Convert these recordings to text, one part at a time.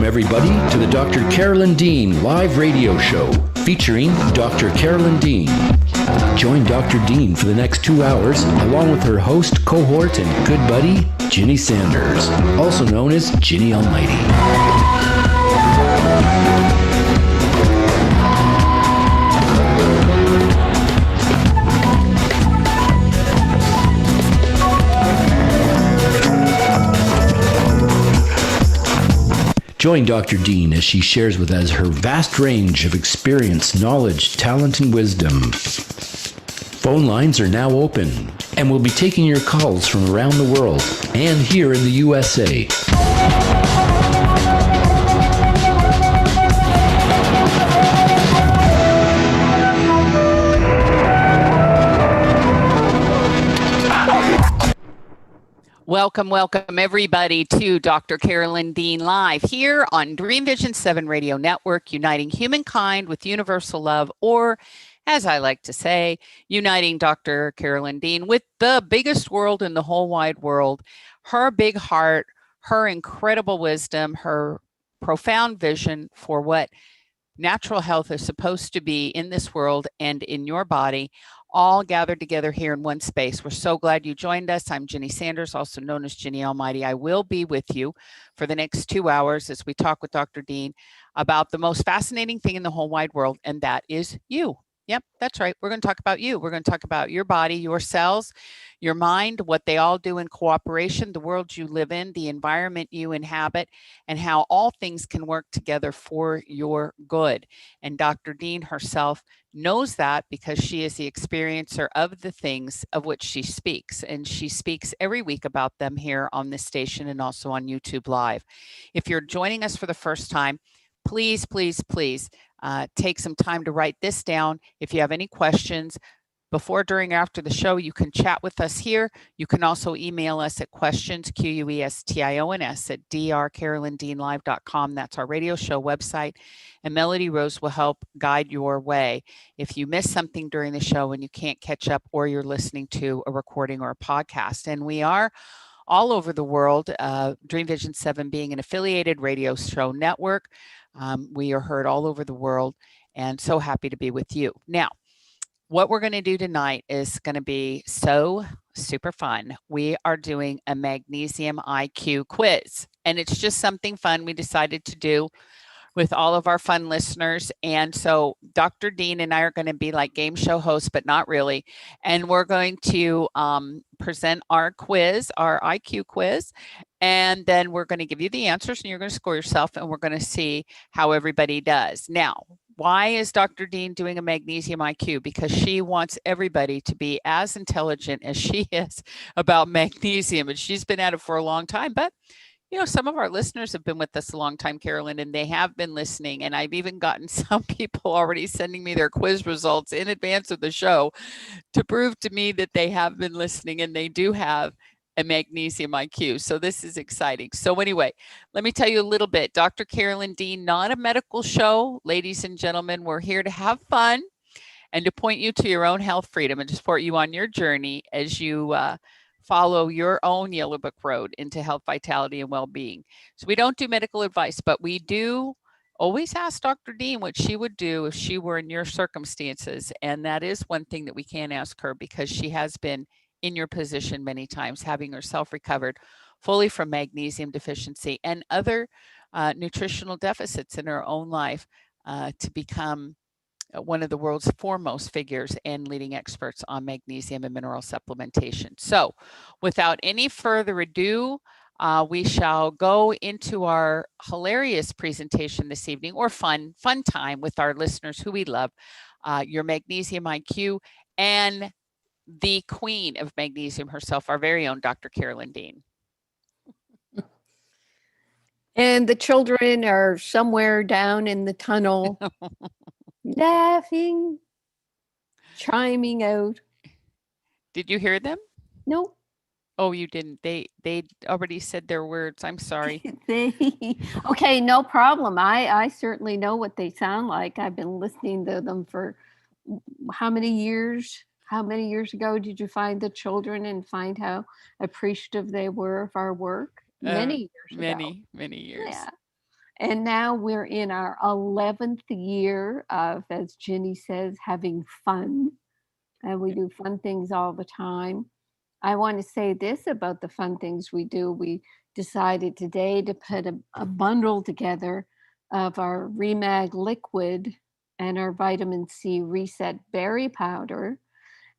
Welcome, everybody, to the Dr. Carolyn Dean live radio show featuring Dr. Carolyn Dean. Join Dr. Dean for the next 2 hours, along with her host, cohort, and good buddy, Ginny Sanders, also known as Ginny Almighty. Join Dr. Dean as she shares with us her vast range of experience, knowledge, talent, and wisdom. Phone lines are now open, and we'll be taking your calls from around the world and here in the USA. Welcome everybody to Dr. Carolyn Dean Live here on Dreamvisions 7 Radio Network, uniting humankind with universal love, or as I like to say, uniting Dr. Carolyn Dean with the biggest world in the whole wide world, her big heart, her incredible wisdom, her profound vision for what natural health is supposed to be in this world and in your body, all gathered together here in one space. We're so glad you joined us. I'm Ginny Sanders, also known as Ginny Almighty. I will be with you for the next 2 hours as we talk with Dr. Dean about the most fascinating thing in the whole wide world, and that is you. Yep, that's right. We're going to talk about you. We're going to talk about your body, your cells, your mind, what they all do in cooperation, the world you live in, the environment you inhabit, and how all things can work together for your good. And Dr. Dean herself knows that because she is the experiencer of the things of which she speaks. And she speaks every week about them here on this station and also on YouTube Live. If you're joining us for the first time, please take some time to write this down. If you have any questions before, during, after the show, you can chat with us here. You can also email us at questions, questions, at drcarolyndeanlive.com. That's our radio show website. And Melody Rose will help guide your way. If you miss something during the show and you can't catch up, or you're listening to a recording or a podcast. And we are all over the world, Dreamvision 7 being an affiliated radio show network. We are heard all over the world, and so happy to be with you. Now, what we're going to do tonight is going to be so super fun. We are doing a Magnesium IQ quiz, and it's just something fun we decided to do with all of our fun listeners. And so Dr. Dean and I are going to be like game show hosts, but not really. And we're going to present our quiz, our IQ quiz. And then we're going to give you the answers and you're going to score yourself, and we're going to see how everybody does. Now, why is Dr. Dean doing a Magnesium IQ? Because she wants everybody to be as intelligent as she is about magnesium. And she's been at it for a long time, but you know, some of our listeners have been with us a long time, Carolyn, and they have been listening. And I've even gotten some people already sending me their quiz results in advance of the show to prove to me that they have been listening and they do have a Magnesium IQ. So this is exciting. So anyway, let me tell you a little bit. Dr. Carolyn Dean, not a medical show. Ladies and gentlemen, we're here to have fun and to point you to your own health freedom and to support you on your journey as you follow your own Yellow Book Road into health, vitality, and well-being. So we don't do medical advice, but we do always ask Dr. Dean what she would do if she were in your circumstances. And that is one thing that we can ask her, because she has been in your position many times, having herself recovered fully from magnesium deficiency and other nutritional deficits in her own life to become one of the world's foremost figures and leading experts on magnesium and mineral supplementation. So without any further ado, we shall go into our hilarious presentation this evening, or fun time with our listeners who we love, your Magnesium IQ, and the queen of magnesium herself, our very own Dr. Carolyn Dean. And the children are somewhere down in the tunnel, laughing, chiming out. Did you hear them? No. Oh, you didn't. They already said their words. I'm sorry. Okay, no problem. I certainly know what they sound like. I've been listening to them for how many years? How many years ago did you find the children and find how appreciative they were of our work? Many years ago. Many years. Yeah. And now we're in our 11th year of, as Ginny says, having fun. And we do fun things all the time. I want to say this about the fun things we do. We decided today to put a bundle together of our Remag liquid and our vitamin C reset berry powder.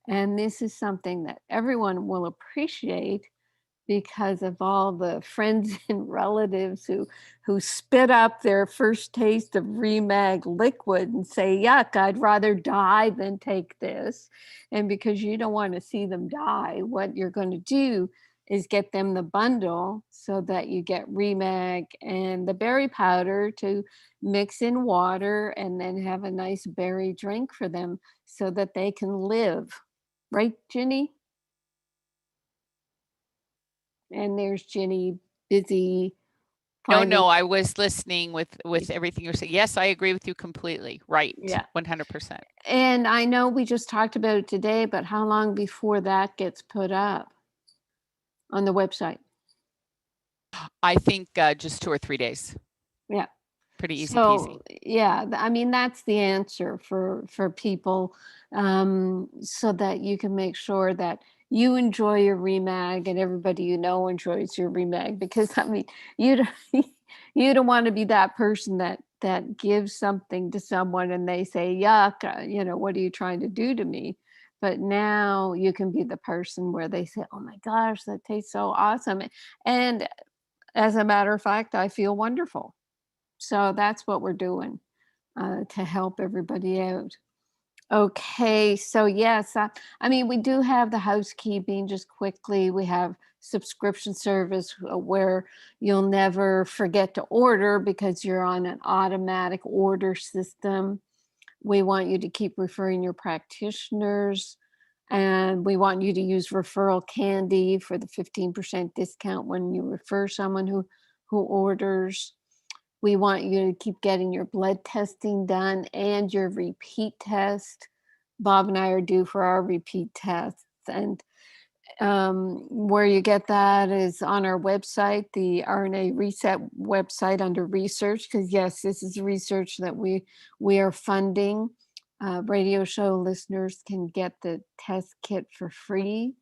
And this is something that everyone will appreciate because of all the friends and relatives who spit up their first taste of Remag liquid and say, yuck, I'd rather die than take this. And because you don't want to see them die, what you're going to do is get them the bundle so that you get Remag and the berry powder to mix in water and then have a nice berry drink for them so that they can live. Right, Ginny? And there's Ginny busy finding. No, I was listening with everything you're saying. Yes, I agree with you completely. Right. Yeah. 100%. And I know we just talked about it today, but how long before that gets put up on the website? I think just 2 or 3 days. Yeah. Pretty easy So, peasy. yeah, I mean, that's the answer for people, so that you can make sure that you enjoy your Remag and everybody you know enjoys your Remag. Because I mean, you don't, you don't want to be that person that gives something to someone and they say, yuck, what are you trying to do to me? But now you can be the person where they say, oh my gosh, that tastes so awesome. And as a matter of fact, I feel wonderful. So that's what we're doing to help everybody out. Okay, so yes, I mean, we do have the housekeeping just quickly. We have subscription service where you'll never forget to order because you're on an automatic order system. We want you to keep referring your practitioners, and we want you to use referral candy for the 15% discount when you refer someone who orders. We want you to keep getting your blood testing done and your repeat test. Bob and I are due for our repeat tests. And where you get that is on our website, the RNA Reset website under research, because yes, this is research that we are funding. Radio show listeners can get the test kit for free.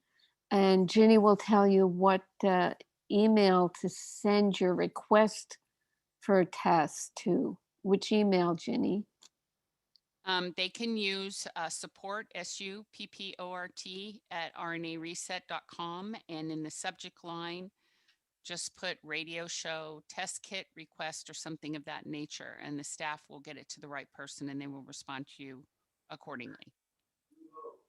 And Ginny will tell you what email to send your request for a test to. Which email, Ginny? They can use support, SUPPORT, at rnareset.com. And in the subject line, just put radio show test kit request or something of that nature. And the staff will get it to the right person and they will respond to you accordingly.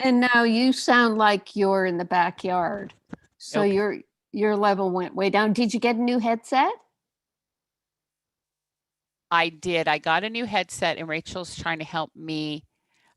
And now you sound like you're in the backyard. So Okay. your level went way down. Did you get a new headset? I did. I got a new headset and Rachel's trying to help me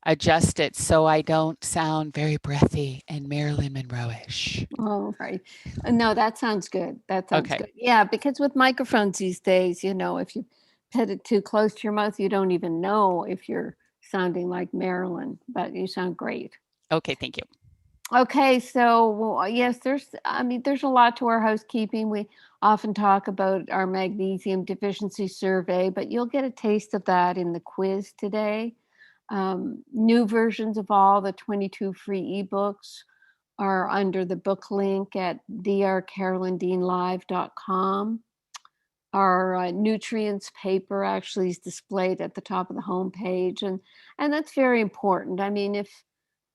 adjust it so I don't sound very breathy and Marilyn Monroe-ish. Oh, right. No, that sounds good. That sounds Okay. good. Yeah, because with microphones these days, if you put it too close to your mouth, you don't even know if you're sounding like Marilyn, but you sound great. Okay, thank you. Okay, so yes, there's a lot to our housekeeping. We often talk about our magnesium deficiency survey, but you'll get a taste of that in the quiz today. New versions of all the 22 free ebooks are under the book link at drcarolyndeanlive.com. Our nutrients paper actually is displayed at the top of the homepage, and that's very important. I mean,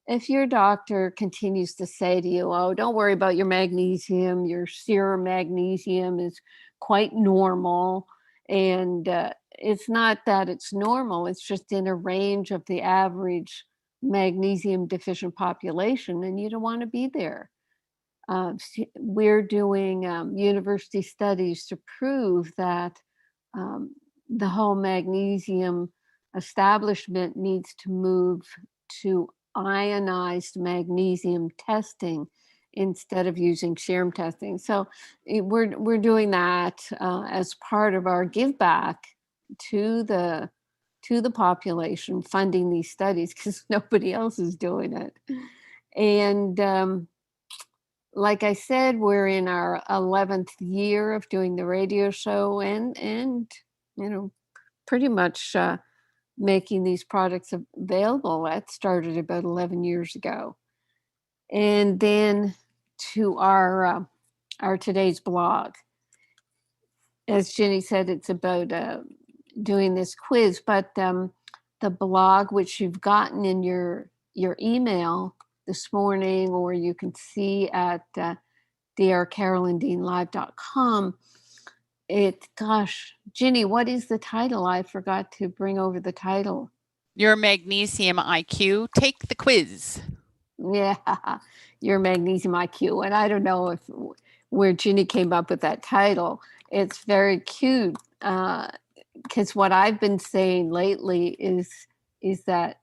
if your doctor continues to say to you, oh, don't worry about your magnesium, your serum magnesium is quite normal. And it's not that it's normal, it's just in a range of the average magnesium deficient population, and you don't want to be there. We're doing university studies to prove that the whole magnesium establishment needs to move to ionized magnesium testing instead of using serum testing. So we're doing that as part of our give back to the population, funding these studies because nobody else is doing it. And like I said, we're in our 11th year of doing the radio show, and pretty much making these products available. That started about 11 years ago. And then to our today's blog. As Jenny said, it's about doing this quiz, but the blog, which you've gotten in your email this morning, or you can see at drcarolyndeanlive.com. Gosh, Ginny, what is the title? I forgot to bring over the title. Your Magnesium IQ. Take the quiz. Yeah, your Magnesium IQ. And I don't know where Ginny came up with that title. It's very cute because what I've been saying lately is that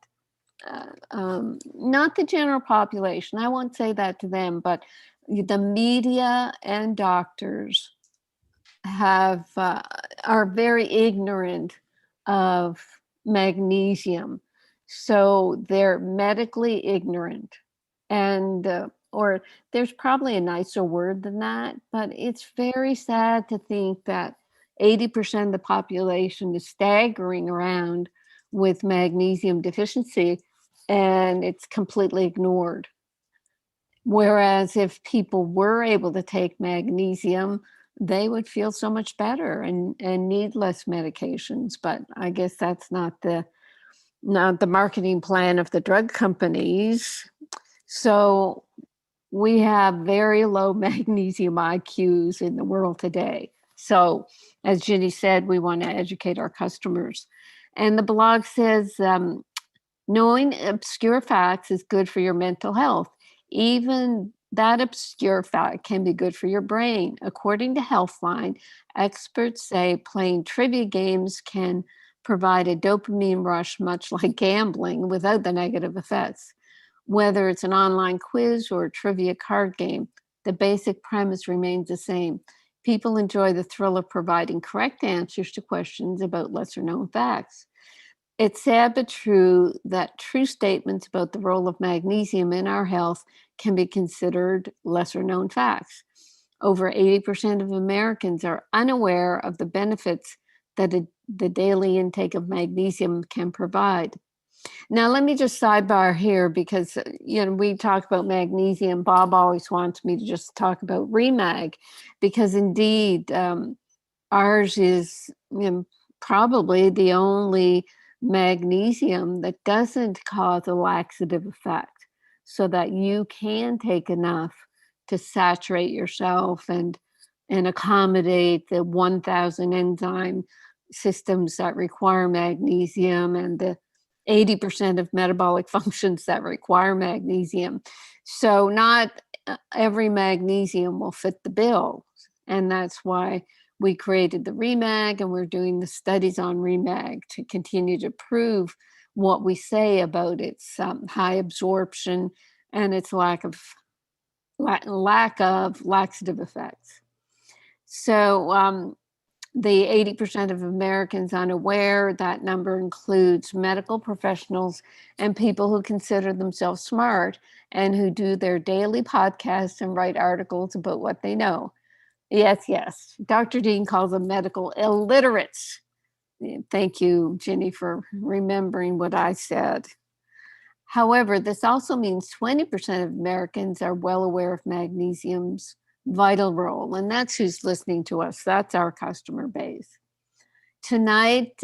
not the general population, I won't say that to them, but the media and doctors are very ignorant of magnesium. So they're medically ignorant, and or there's probably a nicer word than that, but it's very sad to think that 80% of the population is staggering around with magnesium deficiency, and it's completely ignored. Whereas if people were able to take magnesium, they would feel so much better and need less medications. But I guess that's not the marketing plan of the drug companies. So we have very low magnesium IQs in the world today. So as Ginny said, we want to educate our customers. And the blog says, knowing obscure facts is good for your mental health. Even that obscure fact can be good for your brain. According to Healthline, experts say playing trivia games can provide a dopamine rush, much like gambling, without the negative effects. Whether it's an online quiz or a trivia card game, the basic premise remains the same. People enjoy the thrill of providing correct answers to questions about lesser known facts. It's sad but true that true statements about the role of magnesium in our health can be considered lesser known facts. Over 80% of Americans are unaware of the benefits that the daily intake of magnesium can provide. Now, let me just sidebar here because, we talk about magnesium. Bob always wants me to just talk about Remag because indeed ours is probably the only magnesium that doesn't cause a laxative effect, so that you can take enough to saturate yourself and accommodate the 1,000 enzyme systems that require magnesium and the 80% of metabolic functions that require magnesium. So not every magnesium will fit the bill. And that's why we created the Remag, and we're doing the studies on Remag to continue to prove what we say about its high absorption and its lack of laxative effects. So the 80% of Americans unaware, that number includes medical professionals and people who consider themselves smart and who do their daily podcasts and write articles about what they know. Yes. Dr. Dean calls them medical illiterates. Thank you, Ginny, for remembering what I said. However, this also means 20% of Americans are well aware of magnesium's vital role, and that's who's listening to us. That's our customer base. Tonight,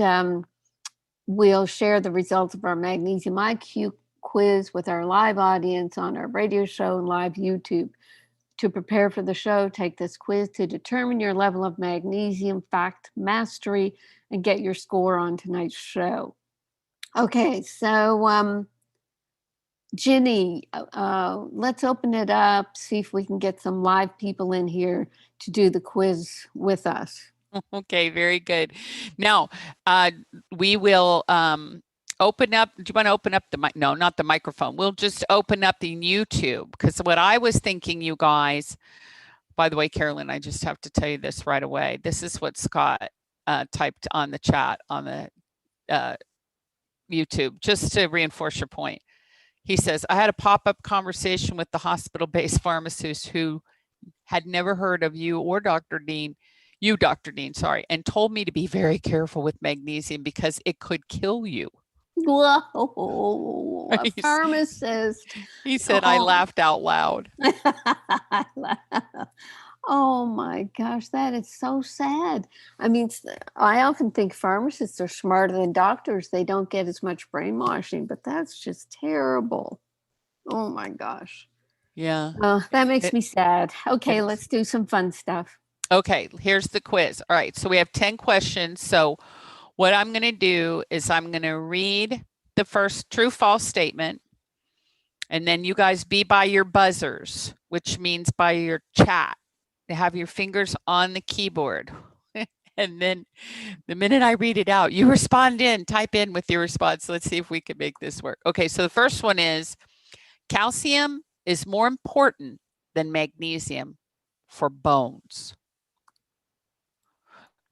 we'll share the results of our Magnesium IQ quiz with our live audience on our radio show and live YouTube. To prepare for the show, take this quiz to determine your level of magnesium fact mastery and get your score on tonight's show. Okay, so Ginny, let's open it up, see if we can get some live people in here to do the quiz with us. Okay, very good. Now, we will open up. Do you want to open up the mic? No, not the microphone. We'll just open up the YouTube, because what I was thinking, you guys, by the way, Carolyn, I just have to tell you this right away. This is what Scott typed on the chat on the YouTube, just to reinforce your point. He says, I had a pop-up conversation with the hospital-based pharmacist who had never heard of you or Dr. Dean. You, Dr. Dean, sorry, and told me to be very careful with magnesium because it could kill you. Whoa, a pharmacist. He said I laughed out loud. Oh my gosh, that is so sad. I mean, I often think pharmacists are smarter than doctors. They don't get as much brainwashing, but that's just terrible. Oh my gosh. Yeah. That makes me sad. Okay, let's do some fun stuff. Okay, here's the quiz. All right, so we have 10 questions. So what I'm going to do is I'm going to read the first true false statement, and then you guys be by your buzzers, which means by your chat. Have your fingers on the keyboard. And then the minute I read it out, you respond type in with your response. Let's see if we can make this work. Okay, so the first one is calcium is more important than magnesium for bones.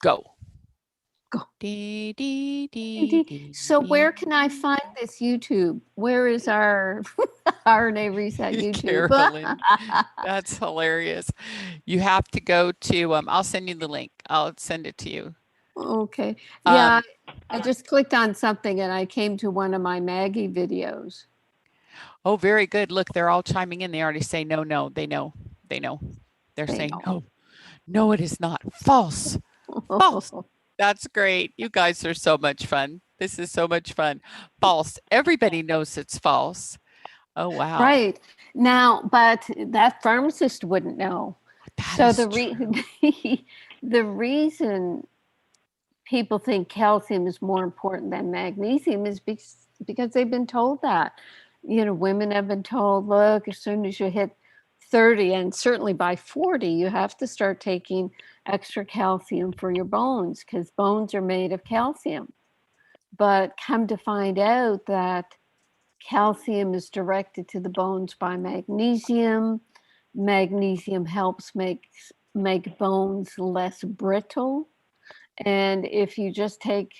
Go. Go. Dee, dee, dee, dee, so dee. where can I find this YouTube? Where is our RNA Reset YouTube? Carolyn, that's hilarious. You have to go to, I'll send you the link. I'll send it to you. Okay. Yeah, I just clicked on something and I came to one of my Maggie videos. Oh, very good. Look, they're all chiming in. They already say no, no. They know. They're saying no. No, it is not. False. False. That's great. You guys are so much fun. This is so much fun. False. Everybody knows it's false. Oh, wow. Right. Now, but that pharmacist wouldn't know. So the reason people think calcium is more important than magnesium is because they've been told that. Women have been told, look, as soon as you hit 30 and certainly by 40, you have to start taking extra calcium for your bones because bones are made of calcium. But come to find out that calcium is directed to the bones by magnesium. Magnesium helps make bones less brittle. And if you just take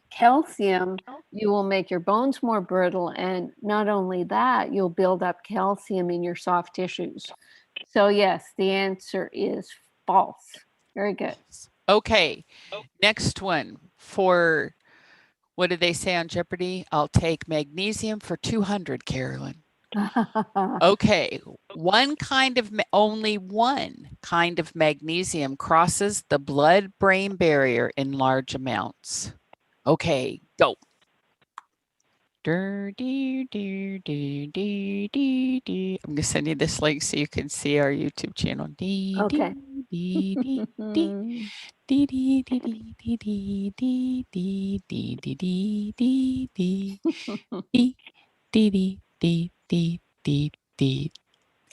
calcium, you will make your bones more brittle. And not only that, you'll build up calcium in your soft tissues. So yes, the answer is false. Very good. Okay. Next one for, what did they say on Jeopardy? I'll take magnesium for 200, Carolyn. Okay. Only one kind of magnesium crosses the blood-brain barrier in large amounts. Okay, go. I'm going to send you this link so you can see our YouTube channel. Okay.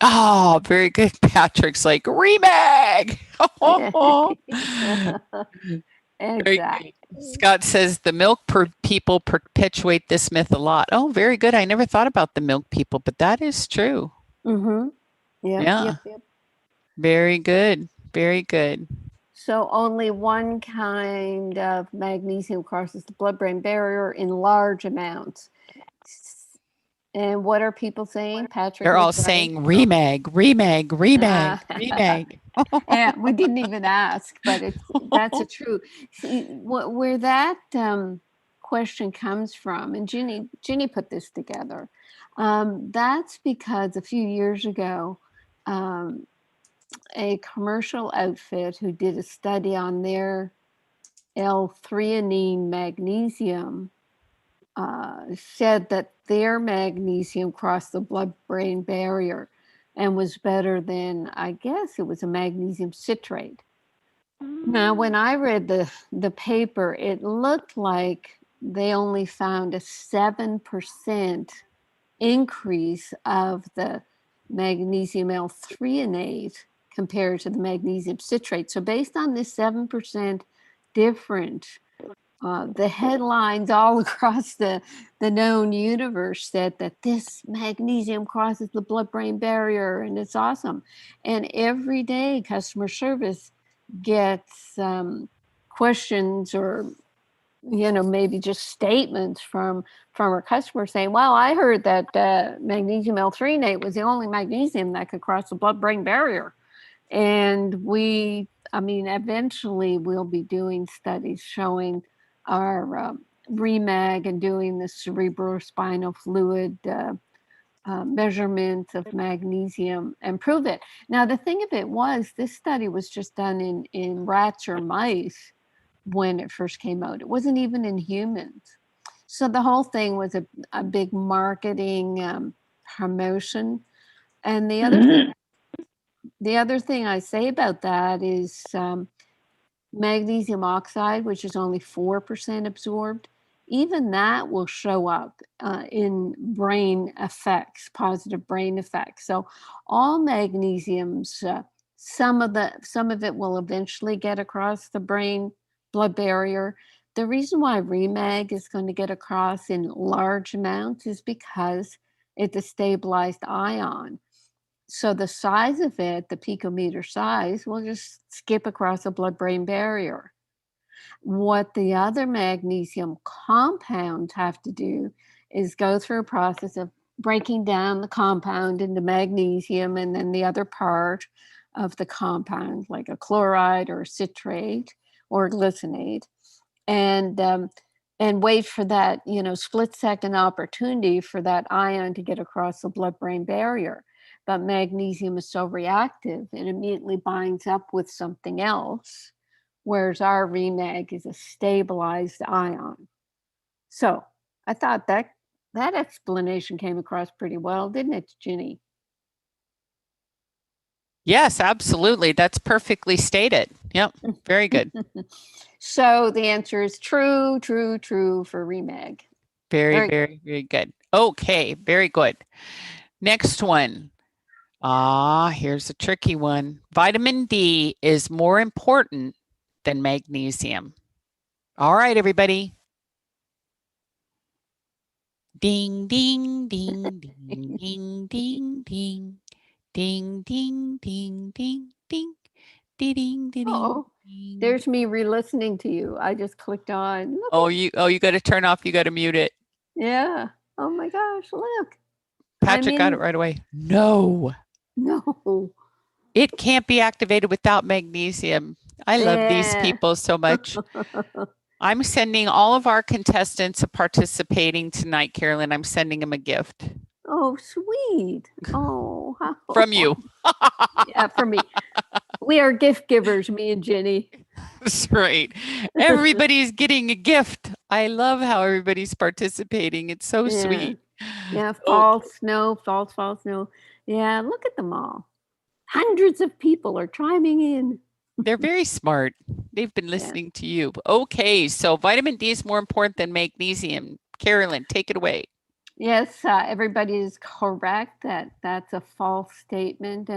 Oh, very good. Patrick's like, remag. Exactly. Scott says the milk people perpetuate this myth a lot. Oh, very good. I never thought about the milk people, but that is true. Mm-hmm. Yeah. Yep. Very good. Very good. So only one kind of magnesium crosses the blood-brain barrier in large amounts. And what are people saying, Patrick? They're all saying remag, remag, remag, remag. Yeah, we didn't even ask, but that's a true. See, where that question comes from, and Ginny put this together. That's because a few years ago, a commercial outfit who did a study on their L-threonine magnesium said that their magnesium crossed the blood-brain barrier and was better than, I guess it was a magnesium citrate. Now, when I read the paper, it looked like they only found a 7% increase of the magnesium L-threonate compared to the magnesium citrate. So based on this 7% difference, the headlines all across the known universe said that this magnesium crosses the blood-brain barrier and it's awesome. And every day customer service gets questions or maybe just statements from our customers saying, well, I heard that magnesium L-threonate was the only magnesium that could cross the blood-brain barrier. And eventually we'll be doing studies showing our REMAG and doing the cerebrospinal fluid measurements of magnesium and prove it. Now, the thing of it was, this study was just done in rats or mice when it first came out. It wasn't even in humans. So the whole thing was a big marketing promotion. And the other thing I say about that is magnesium oxide, which is only 4% absorbed, even that will show up in brain effects, positive brain effects. So all magnesiums, some of it will eventually get across the brain blood barrier. The reason why REMAG is going to get across in large amounts is because it's a stabilized ion. So the size of it, the picometer size, will just skip across the blood-brain barrier. What the other magnesium compounds have to do is go through a process of breaking down the compound into magnesium and then the other part of the compound, like a chloride or a citrate or a glycinate, and wait for that, split-second opportunity for that ion to get across the blood-brain barrier. But magnesium is so reactive, it immediately binds up with something else, whereas our REMAG is a stabilized ion. So I thought that explanation came across pretty well, didn't it, Ginny? Yes, absolutely. That's perfectly stated. Yep, very good. So the answer is true for REMAG. Very good. Okay, very good. Next one. Here's a tricky one. Vitamin D is more important than magnesium. All right, everybody. Ding, ding, ding, ding, ding, ding, ding. Ding, ding, ding, ding, ding. Ding, ding, Oh, ding. there's me re-listening to you. I just clicked on. Oh, you got to turn off. You got to mute it. Yeah. Oh my gosh, look. Patrick got it right away. No. It can't be activated without magnesium. I love these people so much. I'm sending all of our contestants participating tonight, Carolyn. I'm sending them a gift. Oh, sweet. Oh, from you. Yeah, from me. We are gift givers, me and Jenny. That's right. Everybody's getting a gift. I love how everybody's participating. It's so sweet. Yeah, false, no, false, no. Yeah, look at them all. Hundreds of people are chiming in. They're very smart. They've been listening to you. Okay, so vitamin D is more important than magnesium. Carolyn, take it away. Yes, everybody is correct. That's a false statement.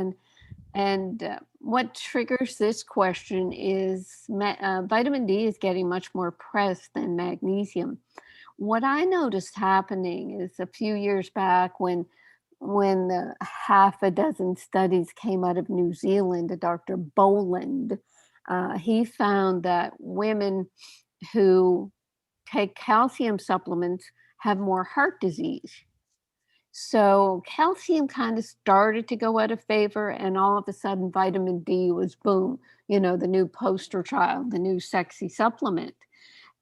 And what triggers this question is vitamin D is getting much more press than magnesium. What I noticed happening is a few years back when the half a dozen studies came out of New Zealand, Dr. Boland, he found that women who take calcium supplements have more heart disease. So calcium kind of started to go out of favor, and all of a sudden vitamin D was boom, the new poster child, the new sexy supplement.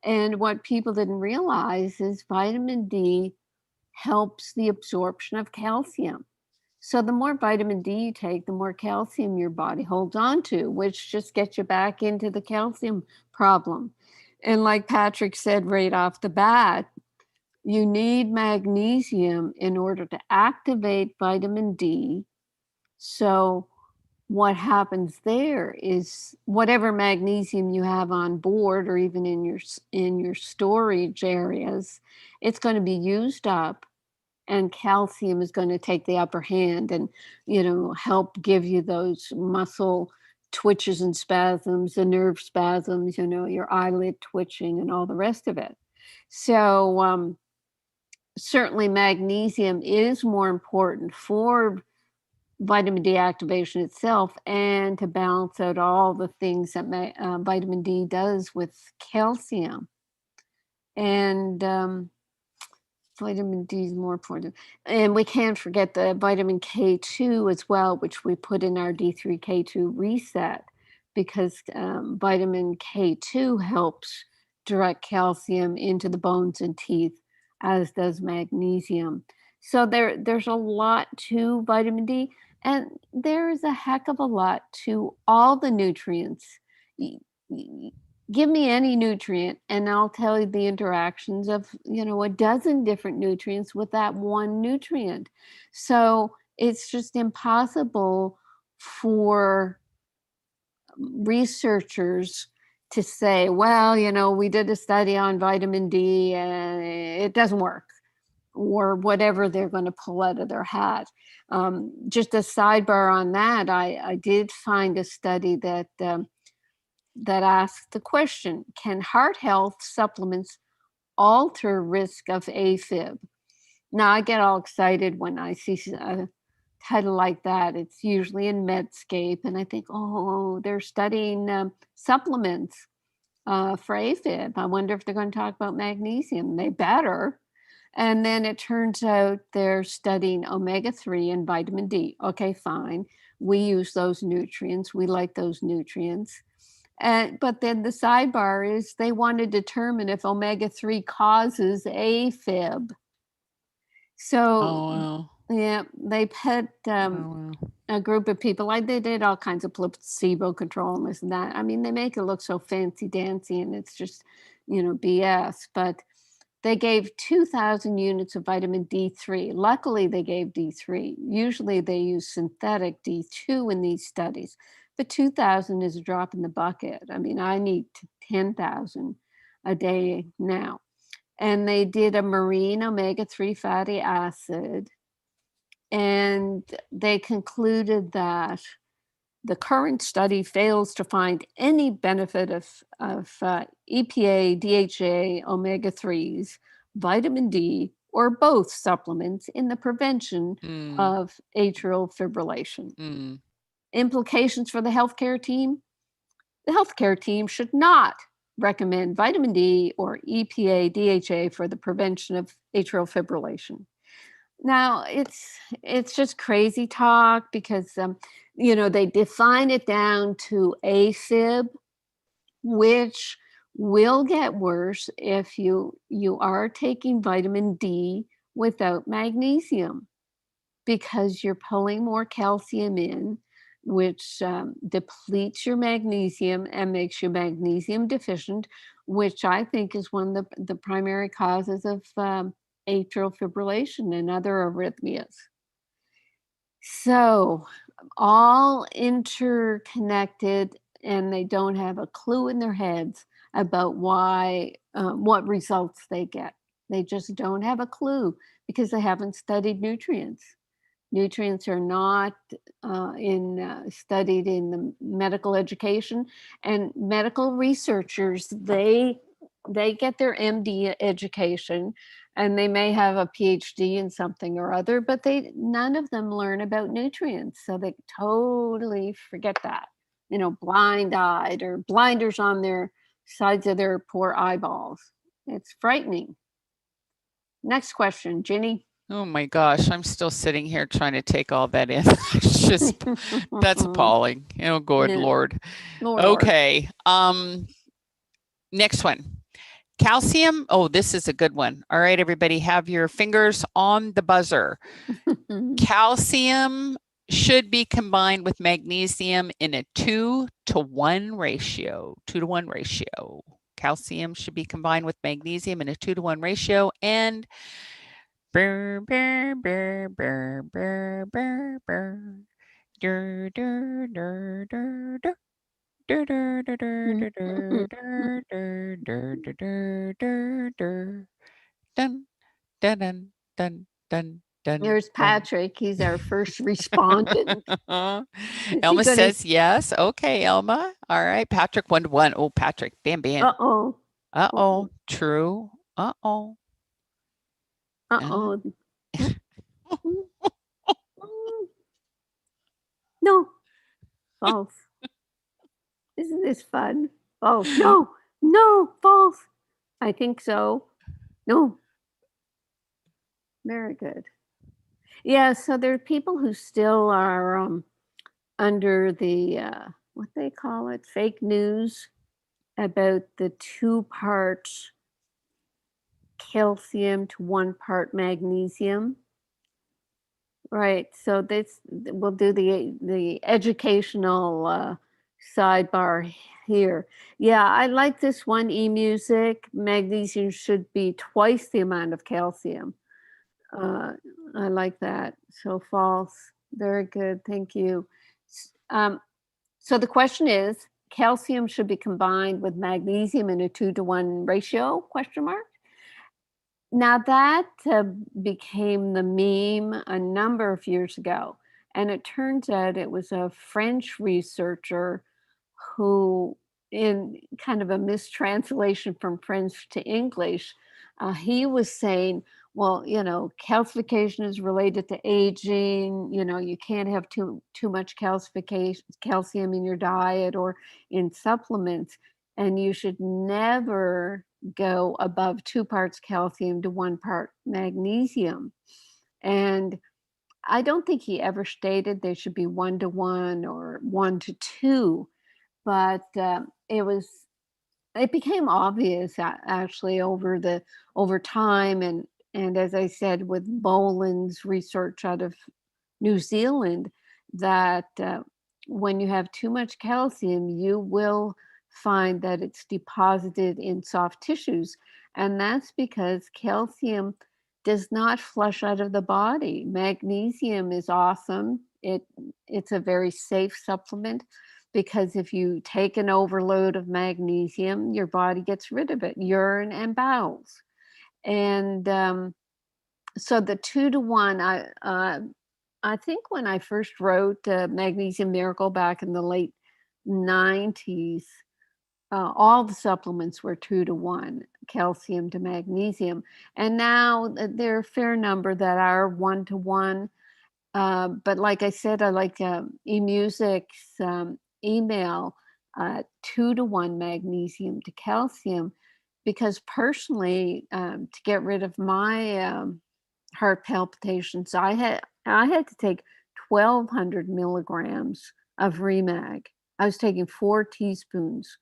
And what people didn't realize is vitamin D helps the absorption of calcium. So the more vitamin D you take, the more calcium your body holds on to, which just gets you back into the calcium problem. And like Patrick said right off the bat, you need magnesium in order to activate vitamin D. So what happens there is whatever magnesium you have on board or even in your storage areas, it's going to be used up, and calcium is going to take the upper hand and help give you those muscle twitches and spasms, the nerve spasms, your eyelid twitching and all the rest of it. So certainly magnesium is more important for vitamin D activation itself and to balance out all the things that vitamin D does with calcium. And vitamin D is more important. And we can't forget the vitamin K2 as well, which we put in our D3 K2 reset, because vitamin K2 helps direct calcium into the bones and teeth, as does magnesium. So there's a lot to vitamin D, and there's a heck of a lot to all the nutrients. Give me any nutrient and I'll tell you the interactions of, a dozen different nutrients with that one nutrient. So it's just impossible for researchers to say, well, we did a study on vitamin D and it doesn't work, or whatever they're going to pull out of their hat. Just a sidebar on that, I did find a study that asked the question, can heart health supplements alter risk of AFib? Now, I get all excited when I see a title like that. It's usually in Medscape, and I think, oh, they're studying supplements for AFib. I wonder if they're going to talk about magnesium. They better. And then it turns out they're studying omega-3 and vitamin D. Okay, fine. We use those nutrients. We like those nutrients. But then the sidebar is they want to determine if omega-3 causes AFib. So, yeah, they put a group of people, like they did all kinds of placebo control and this and that. I mean, they make it look so fancy dancy, and it's just, BS. But they gave 2,000 units of vitamin D3. Luckily, they gave D3. Usually they use synthetic D2 in these studies. But 2,000 is a drop in the bucket. I mean, I need 10,000 a day now. And they did a marine omega-3 fatty acid. And they concluded that the current study fails to find any benefit of EPA, DHA, omega-3s, vitamin D, or both supplements in the prevention of atrial fibrillation. Implications for the healthcare team? The healthcare team should not recommend vitamin D or EPA, DHA for the prevention of atrial fibrillation. Now, it's just crazy talk because, they define it down to AFib, which will get worse if you are taking vitamin D without magnesium, because you're pulling more calcium in, which depletes your magnesium and makes you magnesium deficient, which I think is one of the primary causes of atrial fibrillation and other arrhythmias. So all interconnected, and they don't have a clue in their heads about why, what results they get. They just don't have a clue because they haven't studied nutrients. Nutrients are not studied in the medical education, and medical researchers, they get their MD education and they may have a PhD in something or other, but none of them learn about nutrients. So they totally forget that, blind-eyed or blinders on their sides of their poor eyeballs. It's frightening. Next question, Ginny. Oh my gosh, I'm still sitting here trying to take all that in. It's just, that's appalling. Oh, good Lord. Okay. Next one. Calcium. Oh, this is a good one. All right, everybody, have your fingers on the buzzer. Calcium should be combined with magnesium in a 2-to-1 ratio. 2-to-1 ratio. Calcium should be combined with magnesium in a 2-to-1 ratio. And burr, burr, burr, burr, burr, burr, burr. Dur, dur, dur, dur, dur. Dur, dur, dur, dur, dur, dur, dur, dur, dur, dur, dur. Dun, dun, dun, dun, dun, dun. There's Patrick. He's our first respondent. Elma says yes. Okay, Elma. All right. Patrick, 1-to-1. Oh, Patrick. Bam, bam. Uh-oh. Uh-oh. True. Uh-oh. Uh-oh. No. False. Isn't this fun? False. No. No. False. I think so. No. Very good. Yeah, so there are people who still are under the what they call it, fake news about the 2 parts calcium to 1 part magnesium. Right. So this we'll do the educational sidebar here. Yeah, I like this one e-music. Magnesium should be twice the amount of calcium. Uh, I like that. So false. Very good. Thank you. So the question is, calcium should be combined with magnesium in a 2-to-1 ratio? Question mark. Now that became the meme a number of years ago, and it turns out it was a French researcher who, in kind of a mistranslation from French to English, he was saying, well, calcification is related to aging. You can't have too much calcium in your diet or in supplements, and you should never go above 2 parts calcium to 1 part magnesium. And I don't think he ever stated they should be 1-to-1 or 1-to-2, but it became obvious actually over time, and as I said, with Boland's research out of New Zealand, that when you have too much calcium, you will find that it's deposited in soft tissues. And that's because calcium does not flush out of the body. Magnesium is awesome. It's a very safe supplement because if you take an overload of magnesium, your body gets rid of it, urine and bowels. And so the 2-to-1, I think when I first wrote Magnesium Miracle back in the late 90s, all the supplements were 2-to-1, calcium to magnesium. And now there are a fair number that are 1-to-1. But like I said, I like eMusic's email 2-to-1 magnesium to calcium, because personally, to get rid of my heart palpitations, I had to take 1,200 milligrams of Remag. I was taking 4 teaspoons.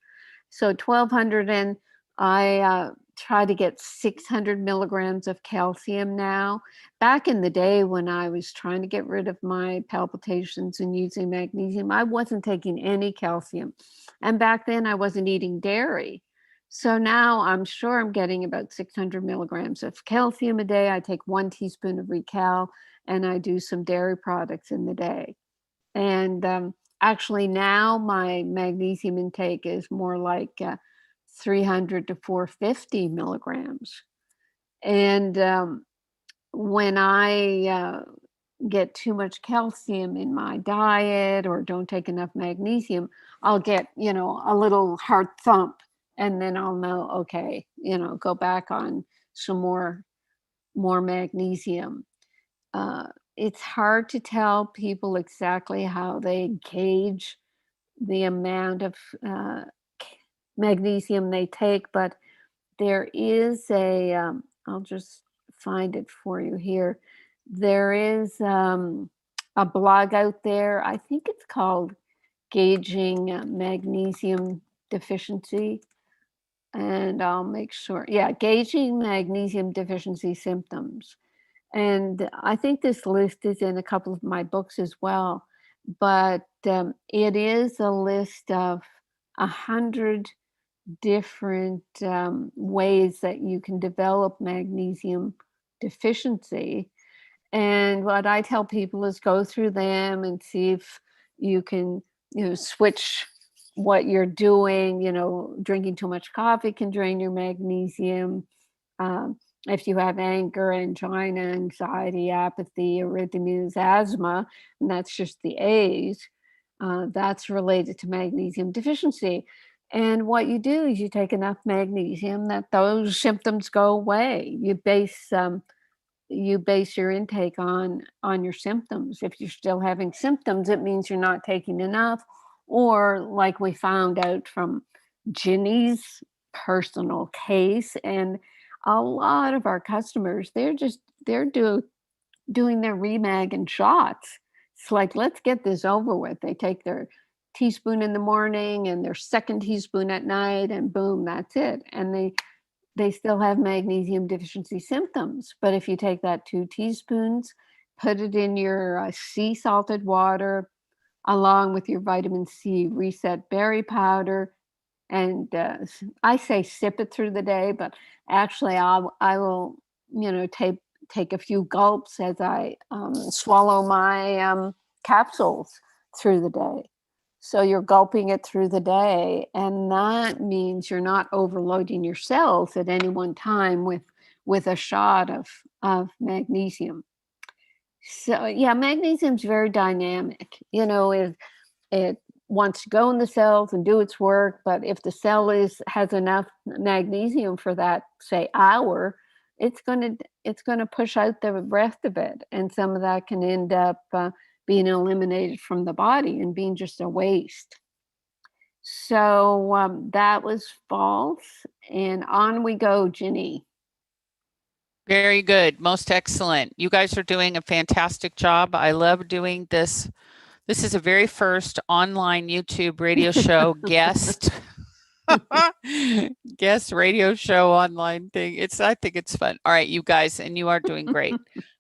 So 1,200, and I try to get 600 milligrams of calcium now. Back in the day when I was trying to get rid of my palpitations and using magnesium, I wasn't taking any calcium. And back then I wasn't eating dairy. So now I'm sure I'm getting about 600 milligrams of calcium a day. I take 1 teaspoon of Recal, and I do some dairy products in the day. And actually now my magnesium intake is more like 300 to 450 milligrams. And when I get too much calcium in my diet or don't take enough magnesium, I'll get, a little heart thump, and then I'll know, okay, go back on some more magnesium. It's hard to tell people exactly how they gauge the amount of magnesium they take, but there is I'll just find it for you here. There is a blog out there. I think it's called Gauging Magnesium Deficiency. And I'll make sure. Yeah, Gauging Magnesium Deficiency Symptoms. And I think this list is in a couple of my books as well. But it is a list of 100 different ways that you can develop magnesium deficiency. And what I tell people is go through them and see if you can, switch what you're doing. Drinking too much coffee can drain your magnesium. If you have anger, angina, anxiety, apathy, arrhythmias, asthma, and that's just the A's, that's related to magnesium deficiency. And what you do is you take enough magnesium that those symptoms go away. You base your intake on your symptoms. If you're still having symptoms, it means you're not taking enough, or like we found out from Ginny's personal case, and a lot of our customers, they're just doing their remag in shots. It's like, let's get this over with. They take their teaspoon in the morning and their second teaspoon at night, and boom, that's it. And they still have magnesium deficiency symptoms. But if you take that 2 teaspoons, put it in your sea salted water, along with your vitamin C reset berry powder, and I say sip it through the day, but actually I will, take a few gulps as I swallow my capsules through the day. So you're gulping it through the day, and that means you're not overloading your cells at any one time with a shot of magnesium. So yeah, magnesium is very dynamic. It wants to go in the cells and do its work, but if the cell has enough magnesium for that, say, hour, it's going to push out the rest of it, and some of that can end up being eliminated from the body and being just a waste. So that was false, and on we go, Ginny. Very good. Most excellent. You guys are doing a fantastic job. I love doing this. This is a very first online YouTube radio show guest radio show online thing. I think it's fun. All right, you guys, and you are doing great.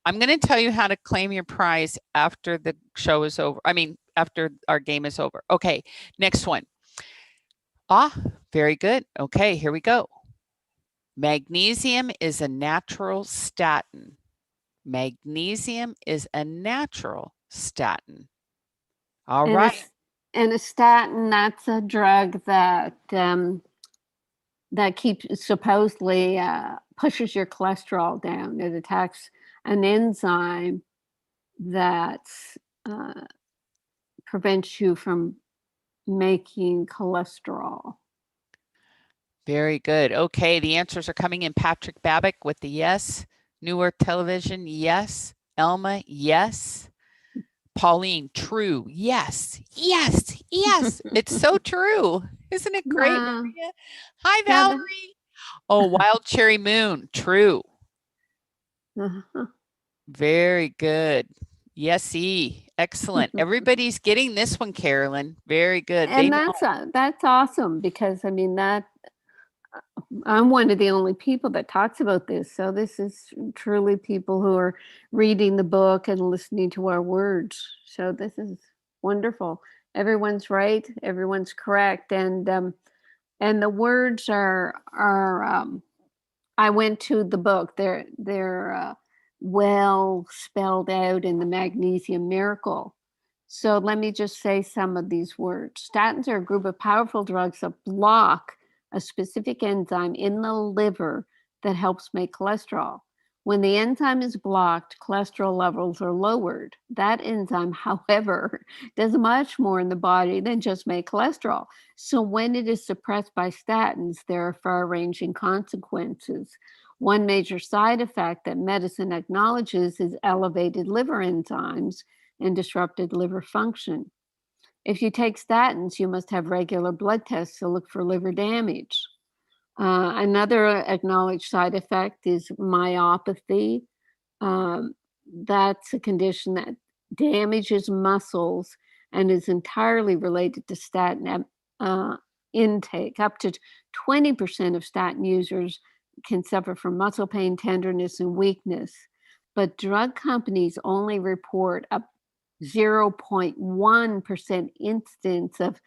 I'm going to tell you how to claim your prize after the show is over. After our game is over. Okay, next one. Very good. Okay, here we go. Magnesium is a natural statin. Magnesium is a natural statin. All right. And a statin, that's a drug that keeps supposedly pushes your cholesterol down. It attacks an enzyme that prevents you from making cholesterol. Very good. Okay, the answers are coming in. Patrick Babick with the yes. New Earth Television, yes. Elma, yes. Pauline, true. Yes, yes, yes. It's so true. Isn't it great, Maria? Hi, Valerie. Wild Cherry Moon, true. Very good. Yes-y. Excellent. Everybody's getting this one, Carolyn. Very good. And that's awesome, because I'm one of the only people that talks about this. So this is truly people who are reading the book and listening to our words. So this is wonderful. Everyone's right. Everyone's correct. And the words are I went to the book. They're well spelled out in the Magnesium Miracle. So let me just say some of these words. Statins are a group of powerful drugs that block a specific enzyme in the liver that helps make cholesterol. When the enzyme is blocked, cholesterol levels are lowered. That enzyme, however, does much more in the body than just make cholesterol. So when it is suppressed by statins, there are far-ranging consequences. One major side effect that medicine acknowledges is elevated liver enzymes and disrupted liver function. If you take statins, you must have regular blood tests to look for liver damage. Another acknowledged side effect is myopathy. That's a condition that damages muscles and is entirely related to statin intake. Up to 20% of statin users can suffer from muscle pain, tenderness, and weakness. But drug companies only report a 0.1% instance of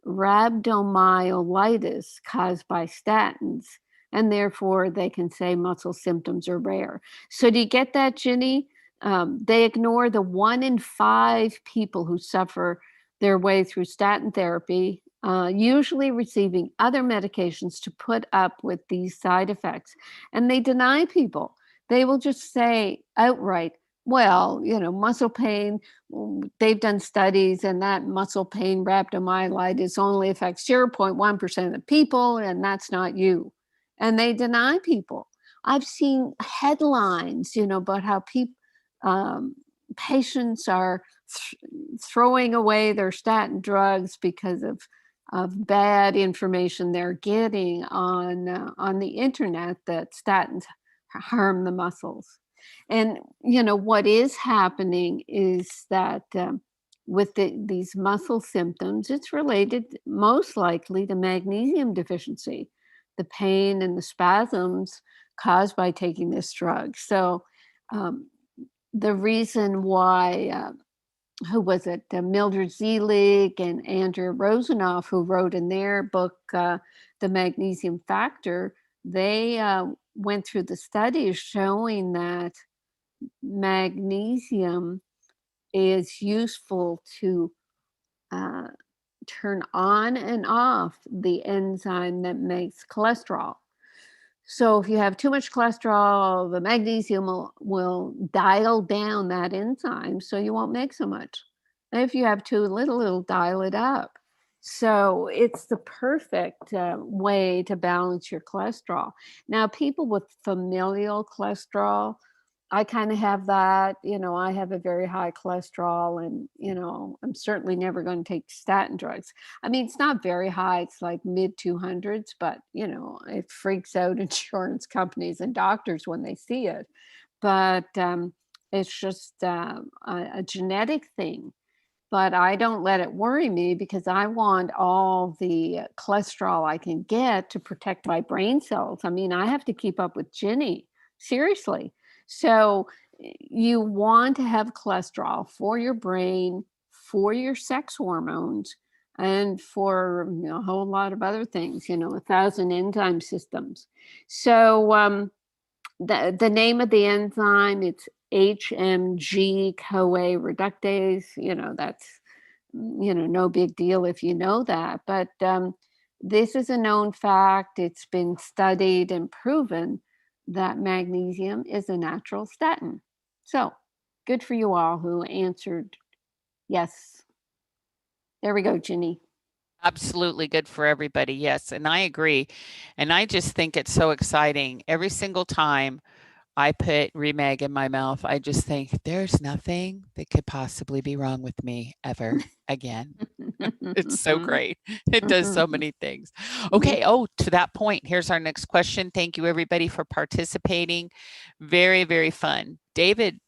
rhabdomyolysis caused by statins, and therefore they can say muscle symptoms are rare. So do you get that, Ginny? They ignore the 1 in 5 people who suffer their way through statin therapy, usually receiving other medications to put up with these side effects. And they deny people. They will just say outright, well, muscle pain, they've done studies, and that muscle pain rhabdomyolysis only affects 0.1% of the people, and that's not you. And they deny people. I've seen headlines, about how patients are throwing away their statin drugs because of bad information they're getting on the internet that statins harm the muscles. And, what is happening is that with these muscle symptoms, it's related most likely to magnesium deficiency, the pain and the spasms caused by taking this drug. So um, the reason why, who was it? Mildred Zelig and Andrew Rosenoff, who wrote in their book, The Magnesium Factor, they went through the studies showing that magnesium is useful to uh, turn on and off the enzyme that makes cholesterol. So if you have too much cholesterol, the magnesium will dial down that enzyme so you won't make so much. And if you have too little, it'll dial it up. So it's the perfect way to balance your cholesterol. Now, people with familial cholesterol, I kind of have that. I have a very high cholesterol, and, I'm certainly never going to take statin drugs. I mean, it's not very high. It's like mid 200s, but, it freaks out insurance companies and doctors when they see it. But it's just a genetic thing. But I don't let it worry me because I want all the cholesterol I can get to protect my brain cells. I mean, I have to keep up with Ginny, seriously. So you want to have cholesterol for your brain, for your sex hormones, and for a whole lot of other things, 1,000 enzyme systems. So the name of the enzyme, it's HMG-CoA reductase. That's no big deal if you know that. But this is a known fact. It's been studied and proven that magnesium is a natural statin. So good for you all who answered yes. There we go, Ginny. Absolutely good for everybody. Yes. And I agree. And I just think it's so exciting. Every single time I put Remag in my mouth, I just think there's nothing that could possibly be wrong with me ever again. It's so great. It does so many things. Okay. Oh, to that point, here's our next question. Thank you, everybody, for participating. Very, very fun. David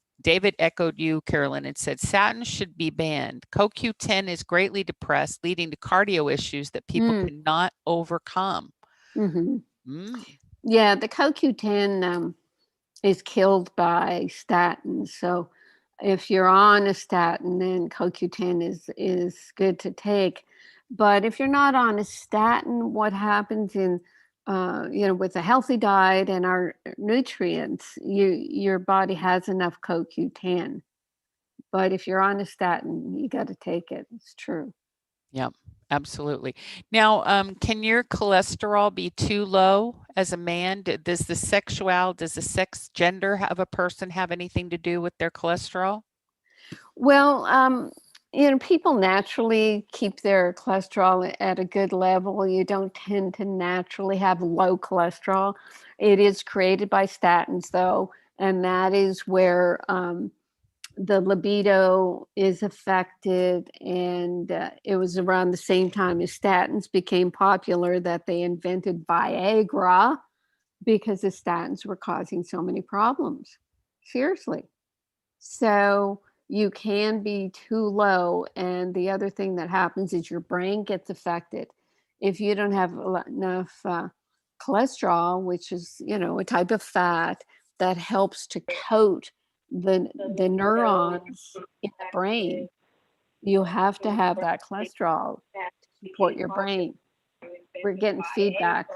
echoed you, Carolyn, and said statins should be banned. CoQ10 is greatly depressed, leading to cardio issues that people cannot overcome. Yeah, the CoQ10 is killed by statins. So if you're on a statin, then CoQ10 is good to take. But if you're not on a statin, what happens with a healthy diet and our nutrients, your body has enough CoQ10. But if you're on a statin, you got to take it. It's true. Yep, absolutely. Now, can your cholesterol be too low as a man? Does the sex gender of a person have anything to do with their cholesterol? Well, people naturally keep their cholesterol at a good level. You don't tend to naturally have low cholesterol. It is created by statins, though, and that is where the libido is affected. And it was around the same time as statins became popular that they invented Viagra, because the statins were causing so many problems. Seriously. So you can be too low. And the other thing that happens is your brain gets affected. If you don't have enough cholesterol, which is, a type of fat that helps to coat the neurons in the brain, you have to have that cholesterol to support your brain. We're getting feedback.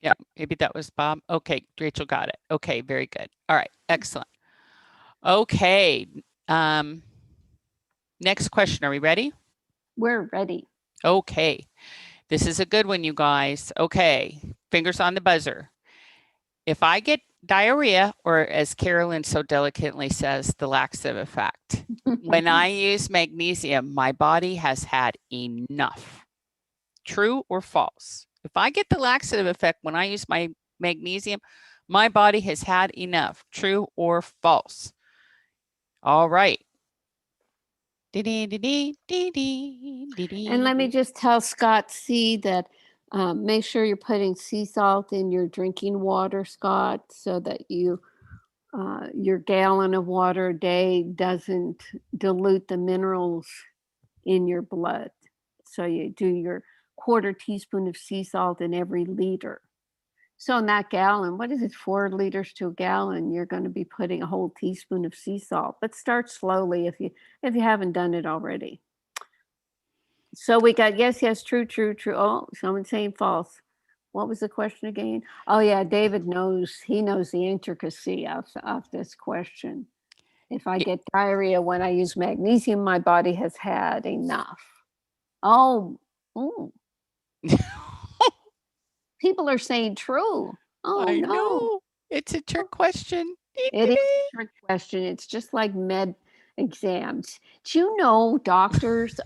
Yeah, maybe that was Bob. Okay, Rachel got it. Okay, very good. All right, excellent. Okay, next question. Are we ready? We're ready. Okay, this is a good one, you guys. Okay, fingers on the buzzer. If I get diarrhea, or as Carolyn so delicately says, the laxative effect, when I use magnesium, my body has had enough. True or false? If I get the laxative effect when I use my magnesium, my body has had enough. True or false? All right. And let me just tell Scott C that Make sure you're putting sea salt in your drinking water, Scott, so that your gallon of water a day doesn't dilute the minerals in your blood. So you do your quarter teaspoon of sea salt in every liter. So in that gallon, what is it, 4 liters to a gallon? You're going to be putting a whole teaspoon of sea salt. But start slowly if you haven't done it already. So we got yes, true. Oh, someone's saying false. What was the question again? Oh yeah, David knows. He knows the intricacy of this question. If I get diarrhea when I use magnesium, my body has had enough. Oh, people are saying true. Oh, I no. know. It's a trick question. It is a trick question. It's just like med exams. Do you know doctors?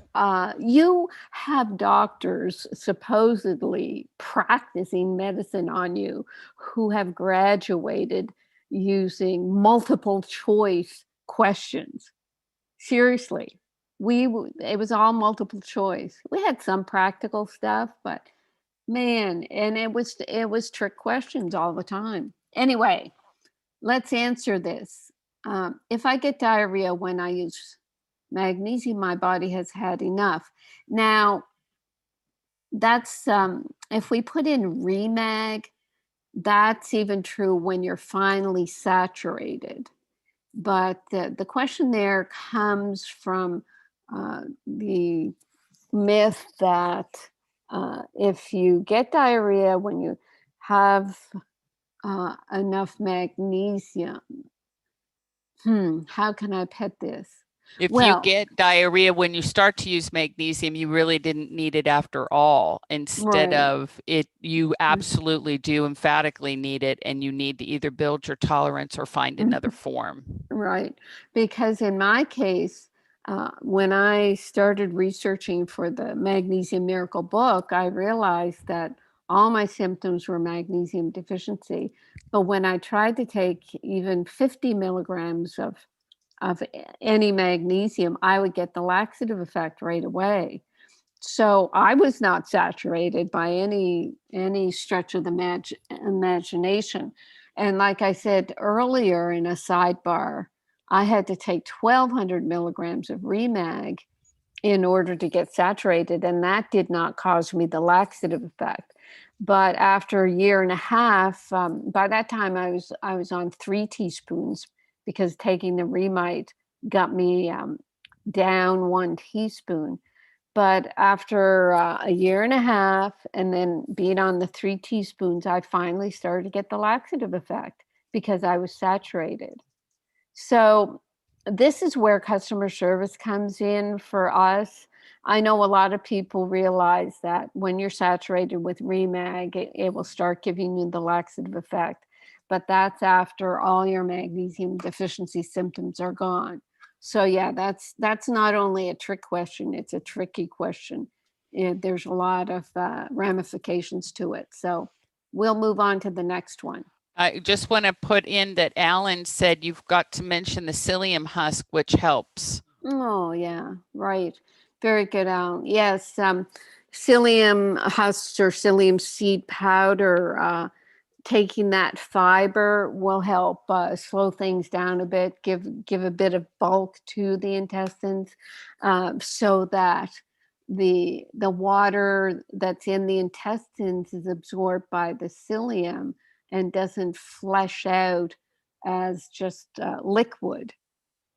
You have doctors supposedly practicing medicine on you who have graduated using multiple choice questions. Seriously, it was all multiple choice. We had some practical stuff, but man, and it was trick questions all the time. Anyway, let's answer this. If I get diarrhea when I use magnesium, my body has had enough. Now, that's if we put in Remag, that's even true when you're finally saturated. But the question there comes from the myth that if you get diarrhea when you have enough magnesium, how can I put this? If you get diarrhea when you start to use magnesium, you really didn't need it after all. Instead of it, you absolutely do emphatically need it, and you need to either build your tolerance or find another form. Right. Because in my case, when I started researching for the Magnesium Miracle book, I realized that all my symptoms were magnesium deficiency. But when I tried to take even 50 milligrams of any magnesium, I would get the laxative effect right away. So I was not saturated by any stretch of the imagination. And like I said earlier in a sidebar, I had to take 1,200 milligrams of Remag in order to get saturated, and that did not cause me the laxative effect. But after a year and a half, by that time I was on 3 teaspoons because taking the Remite got me down 1 teaspoon. But after a year and a half and then being on the 3 teaspoons, I finally started to get the laxative effect because I was saturated. So this is where customer service comes in for us. I know a lot of people realize that when you're saturated with Remag, it will start giving you the laxative effect. But that's after all your magnesium deficiency symptoms are gone. So yeah, that's not only a trick question, it's a tricky question. There's a lot of ramifications to it. So we'll move on to the next one. I just want to put in that Alan said you've got to mention the psyllium husk, which helps. Oh, yeah, right. Very good, Alan. Yes, psyllium husks or psyllium seed powder, taking that fiber will help slow things down a bit, give a bit of bulk to the intestines, so that the water that's in the intestines is absorbed by the psyllium and doesn't flesh out as just liquid.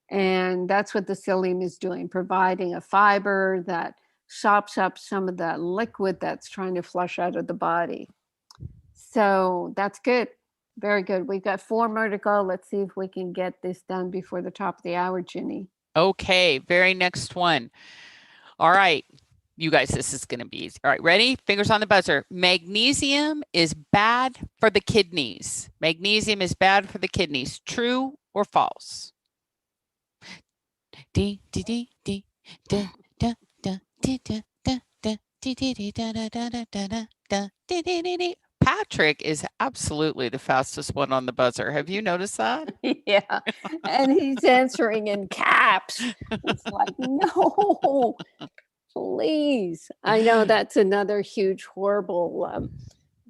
And that's what the psyllium is doing, providing a fiber that sops up some of the liquid that's trying to flush out of the body. So that's good. Very good. We've got 4 more to go. Let's see if we can get this done before the top of the hour, Ginny. Okay, very next one. All right, you guys, this is going to be easy. All right, ready? Fingers on the buzzer. Magnesium is bad for the kidneys. Magnesium is bad for the kidneys. True or false? Patrick is absolutely the fastest one on the buzzer. Have you noticed that? Yeah, and he's answering in caps. It's like, no. Please. I know that's another huge, horrible,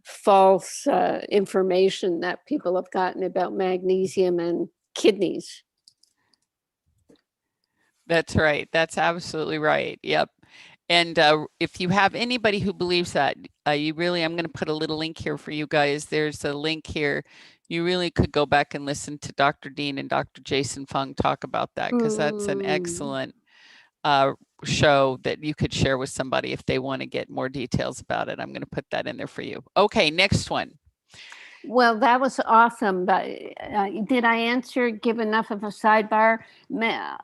false information that people have gotten about magnesium and kidneys. That's right. That's absolutely right. Yep. And if you have anybody who believes that, I'm going to put a little link here for you guys. There's a link here. You really could go back and listen to Dr. Dean and Dr. Jason Fung talk about that, because that's an excellent show that you could share with somebody if they want to get more details about it. I'm going to put that in there for you. Okay, next one. Well, that was awesome. But did I answer, give enough of a sidebar?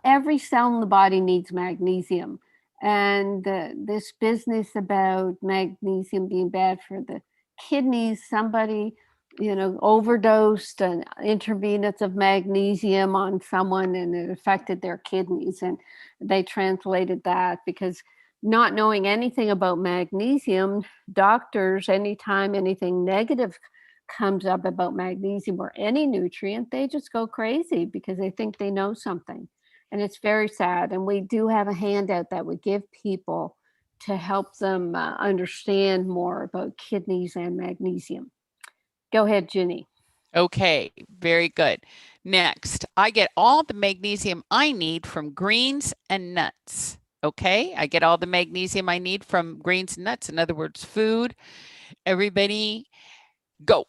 Every cell in the body needs magnesium. And this business about magnesium being bad for the kidneys, somebody, overdosed an intravenous of magnesium on someone and it affected their kidneys. And they translated that because not knowing anything about magnesium, doctors, anytime anything negative comes up about magnesium or any nutrient, they just go crazy because they think they know something. And it's very sad. And we do have a handout that we give people to help them understand more about kidneys and magnesium. Go ahead, Ginny. Okay, very good. Next, I get all the magnesium I need from greens and nuts. Okay, I get all the magnesium I need from greens and nuts. In other words, food. Everybody, go.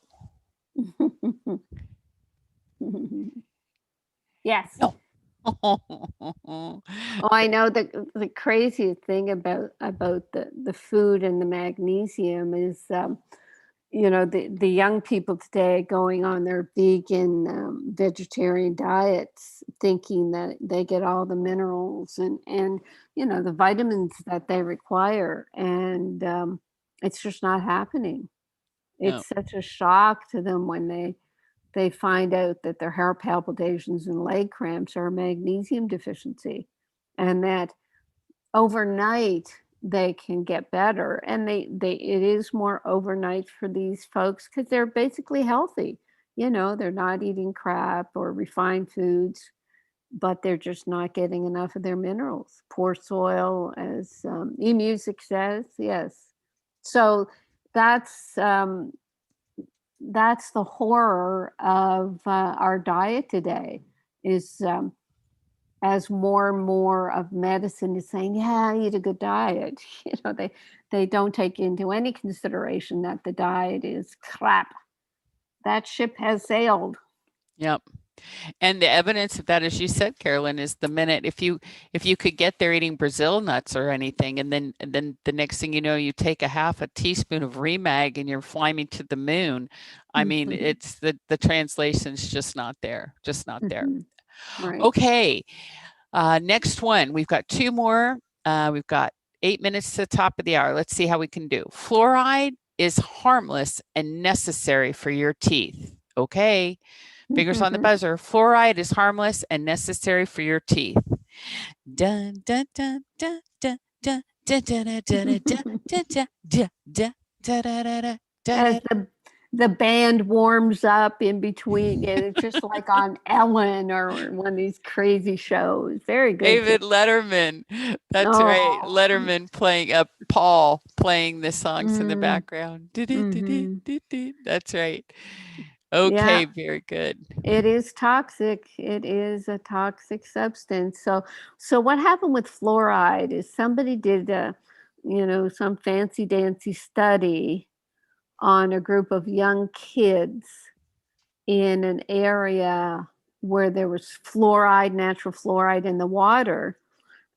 Yes. No. Oh, I know the craziest thing about the food and the magnesium is, the young people today going on their vegan, vegetarian diets, thinking that they get all the minerals and the vitamins that they require, and it's just not happening. It's such a shock to them when they find out that their heart palpitations and leg cramps are magnesium deficiency, and that overnight they can get better. And it is more overnight for these folks because they're basically healthy. They're not eating crap or refined foods, but they're just not getting enough of their minerals. Poor soil, as eMusic says. Yes. So that's the horror of our diet today, is as more and more of medicine is saying, yeah, eat a good diet. They don't take into any consideration that the diet is crap. That ship has sailed. Yep. And the evidence of that, as you said, Carolyn, is the minute if you could get there eating Brazil nuts or anything, and then the next thing you know, you take a half a teaspoon of Remag and you're flying to the moon. I mean, it's the translation's just not there, Right. Okay. Next one, we've got two more. We've got 8 minutes to the top of the hour. Let's see how we can do. Fluoride is harmless and necessary for your teeth. Okay. Fingers on the buzzer. Fluoride is harmless and necessary for your teeth. Dun, dun, dun, dun, dun, dun, dun, dun, dun, dun, dun, dun, dun, as the band warms up in between, and it's just like on Ellen or one of these crazy shows. Very good. David Letterman. That's right. Letterman playing Paul playing the songs in the background. That's right. Okay, very good. It is toxic. It is a toxic substance. So what happened with fluoride is somebody did some fancy dancy study on a group of young kids in an area where there was fluoride, natural fluoride in the water.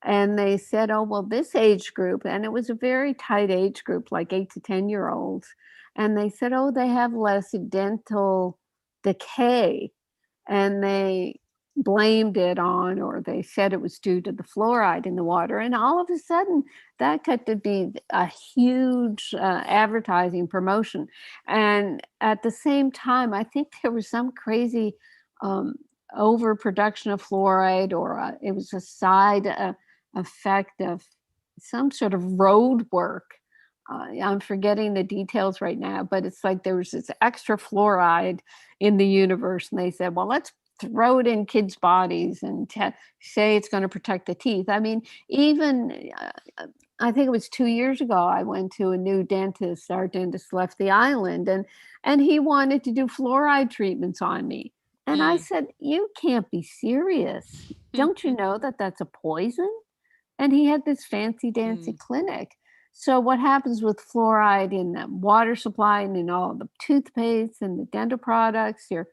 And they said, oh, well, this age group, and it was a very tight age group, like 8 to 10-year-olds. And they said, oh, they have less dental decay. And they blamed it on, or they said it was due to the fluoride in the water. And all of a sudden, that got to be a huge advertising promotion. And at the same time, I think there was some crazy overproduction of fluoride, or it was a side effect of some sort of road work. I'm forgetting the details right now, but it's like there was this extra fluoride in the universe. And they said, well, let's throw it in kids' bodies and say it's going to protect the teeth. I mean, even I think it was 2 years ago, I went to a new dentist. Our dentist left the island, and he wanted to do fluoride treatments on me. And I Mm. said, "You can't be serious. Don't you know that that's a poison?" And he had this fancy dancy clinic. So what happens with fluoride in the water supply and in all the toothpaste and the dental products, you're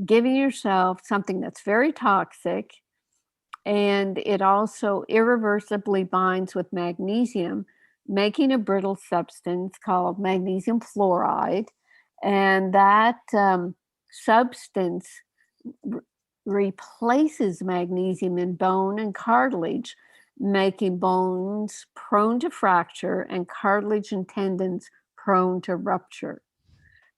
giving yourself something that's very toxic, and it also irreversibly binds with magnesium, making a brittle substance called magnesium fluoride. And that substance replaces magnesium in bone and cartilage, making bones prone to fracture and cartilage and tendons prone to rupture.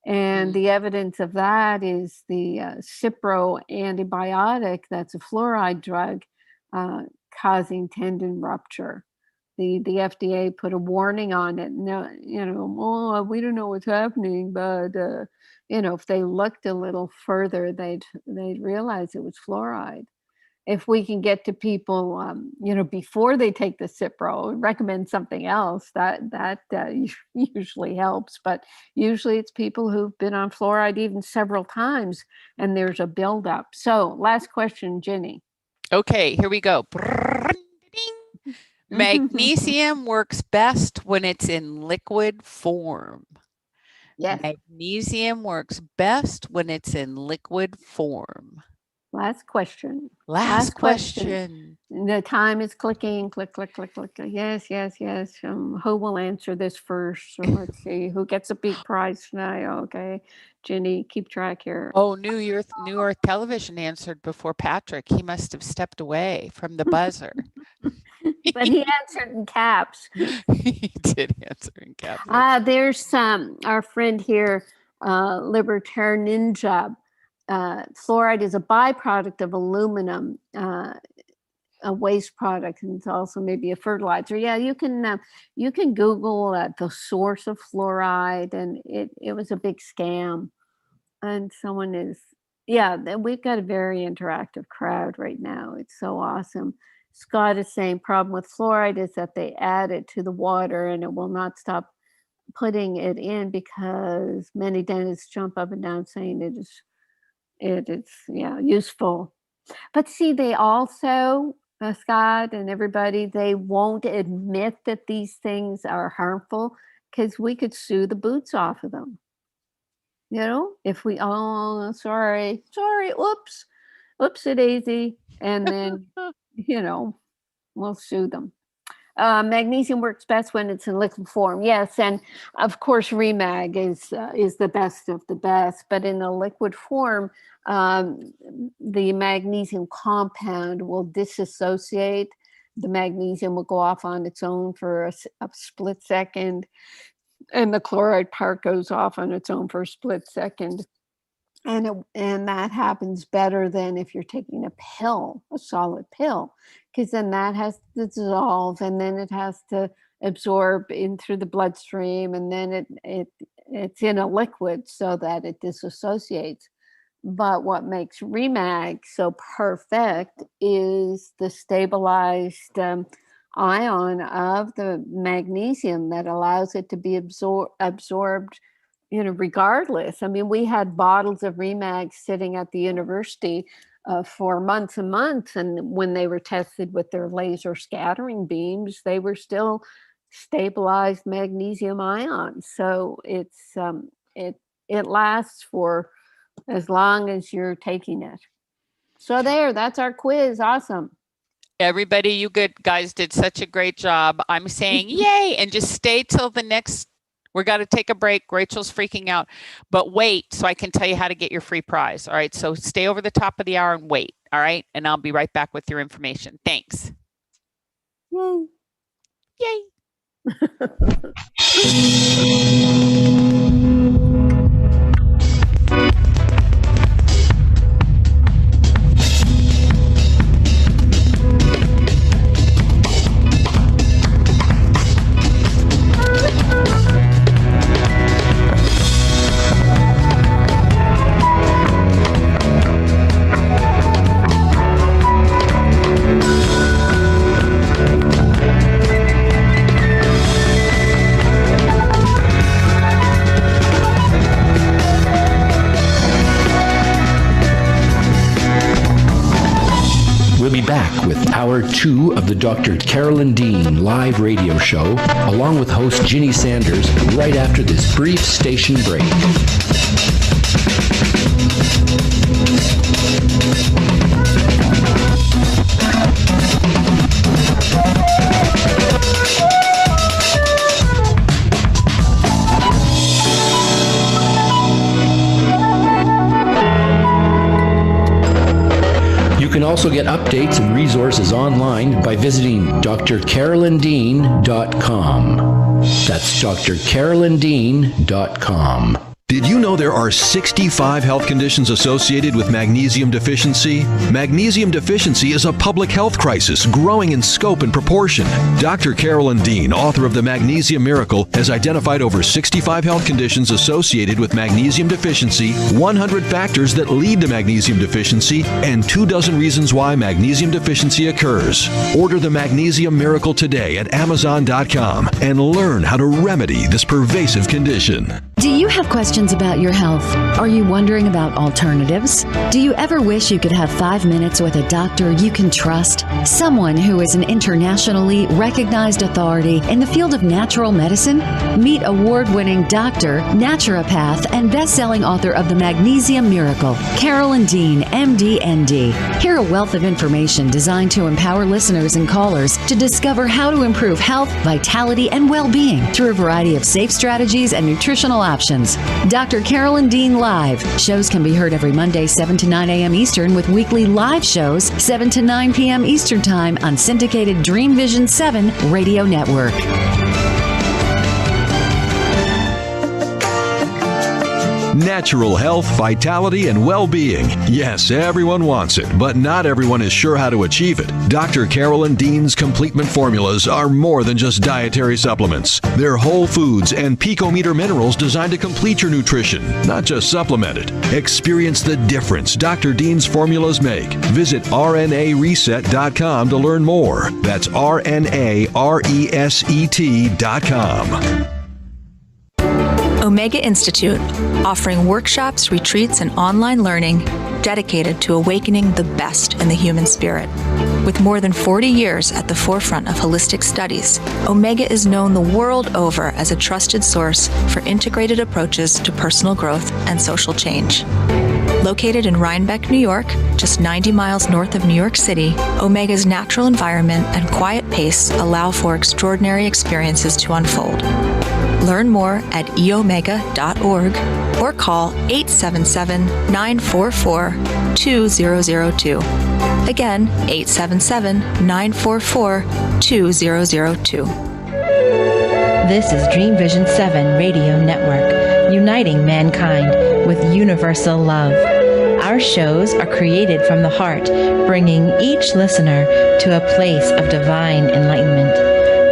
And the evidence of that is the Cipro antibiotic, that's a fluoride drug, causing tendon rupture. The FDA put a warning on it. No, oh, we don't know what's happening, but if they looked a little further, they'd realize it was fluoride. If we can get to people, before they take the Cipro, recommend something else, that usually helps. But usually it's people who've been on fluoride even several times, and there's a buildup. So, last question, Jenny. Okay, here we go. Magnesium works best when it's in liquid form. Yes. Magnesium works best when it's in liquid form. Last question. Last question. The time is clicking. Click, click, click, click. Yes, yes, yes. Who will answer this first? So let's see. Who gets a big prize tonight? Okay. Jenny, keep track here. Oh, New Earth Television answered before Patrick. He must have stepped away from the buzzer. But he answered in caps. He did answer in caps. There's our friend here, Libertarian Ninja. Fluoride is a byproduct of aluminum, a waste product, and it's also maybe a fertilizer. Yeah, you can Google the source of fluoride, and it was a big scam. And we've got a very interactive crowd right now. It's so awesome. Scott is saying problem with fluoride is that they add it to the water and it will not stop putting it in, because many dentists jump up and down saying it is useful. But see, they also, Scott and everybody, they won't admit that these things are harmful, because we could sue the boots off of them. If we, sorry, oopsie daisy, and then, we'll sue them. Magnesium works best when it's in liquid form. Yes, and of course, Remag is the best of the best. But in the liquid form, the magnesium compound will disassociate. The magnesium will go off on its own for a split second, and the chloride part goes off on its own for a split second. And that happens better than if you're taking a solid pill, because then that has to dissolve, and then it has to absorb in through the bloodstream, and then it's in a liquid so that it disassociates. But what makes Remag so perfect is the stabilized ion of the magnesium that allows it to be absorbed regardless. I mean, we had bottles of Remag sitting at the university for months and months, and when they were tested with their laser scattering beams, they were still stabilized magnesium ions. So it lasts for as long as you're taking it. So that's our quiz. Awesome. Everybody, you good guys did such a great job. I'm saying yay, and just stay till the next. We're got to take a break. Rachel's freaking out, but wait so I can tell you how to get your free prize. All right, so stay over the top of the hour and wait. All right, and I'll be right back with your information. Thanks. Yay. back with Hour 2 of the Dr. Carolyn Dean live radio show, along with host Ginny Sanders, right after this brief station break. You can also get updates and resources online by visiting drcarolyndean.com. That's drcarolyndean.com. Did you know there are 65 health conditions associated with magnesium deficiency? Magnesium deficiency is a public health crisis growing in scope and proportion. Dr. Carolyn Dean, author of The Magnesium Miracle, has identified over 65 health conditions associated with magnesium deficiency, 100 factors that lead to magnesium deficiency, and 24 reasons why magnesium deficiency occurs. Order The Magnesium Miracle today at Amazon.com and learn how to remedy this pervasive condition. Do you have questions about your health? Are you wondering about alternatives? Do you ever wish you could have 5 minutes with a doctor you can trust? Someone who is an internationally recognized authority in the field of natural medicine? Meet award-winning doctor, naturopath, and best-selling author of The Magnesium Miracle, Carolyn Dean, MD, ND. Hear a wealth of information designed to empower listeners and callers to discover how to improve health, vitality, and well-being through a variety of safe strategies and nutritional options. Dr. Carolyn Dean Live. Shows can be heard every Monday, 7 to 9 a.m. Eastern, with weekly live shows, 7 to 9 p.m. Eastern Time on syndicated Dreamvisions 7 radio network. Natural health, vitality, and well-being. Yes, everyone wants it, but not everyone is sure how to achieve it. Dr. Carolyn Dean's Completement Formulas are more than just dietary supplements. They're whole foods and picometer minerals designed to complete your nutrition, not just supplement it. Experience the difference Dr. Dean's formulas make. Visit RNAreset.com to learn more. That's RNARESET.com. Omega Institute, offering workshops, retreats, and online learning dedicated to awakening the best in the human spirit. With more than 40 years at the forefront of holistic studies, Omega is known the world over as a trusted source for integrated approaches to personal growth and social change. Located in Rhinebeck, New York, just 90 miles north of New York City, Omega's natural environment and quiet pace allow for extraordinary experiences to unfold. Learn more at eomega.org or call 877-944-2002. Again, 877-944-2002. This is Dreamvision 7 Radio Network, uniting mankind with universal love. Our shows are created from the heart, bringing each listener to a place of divine enlightenment.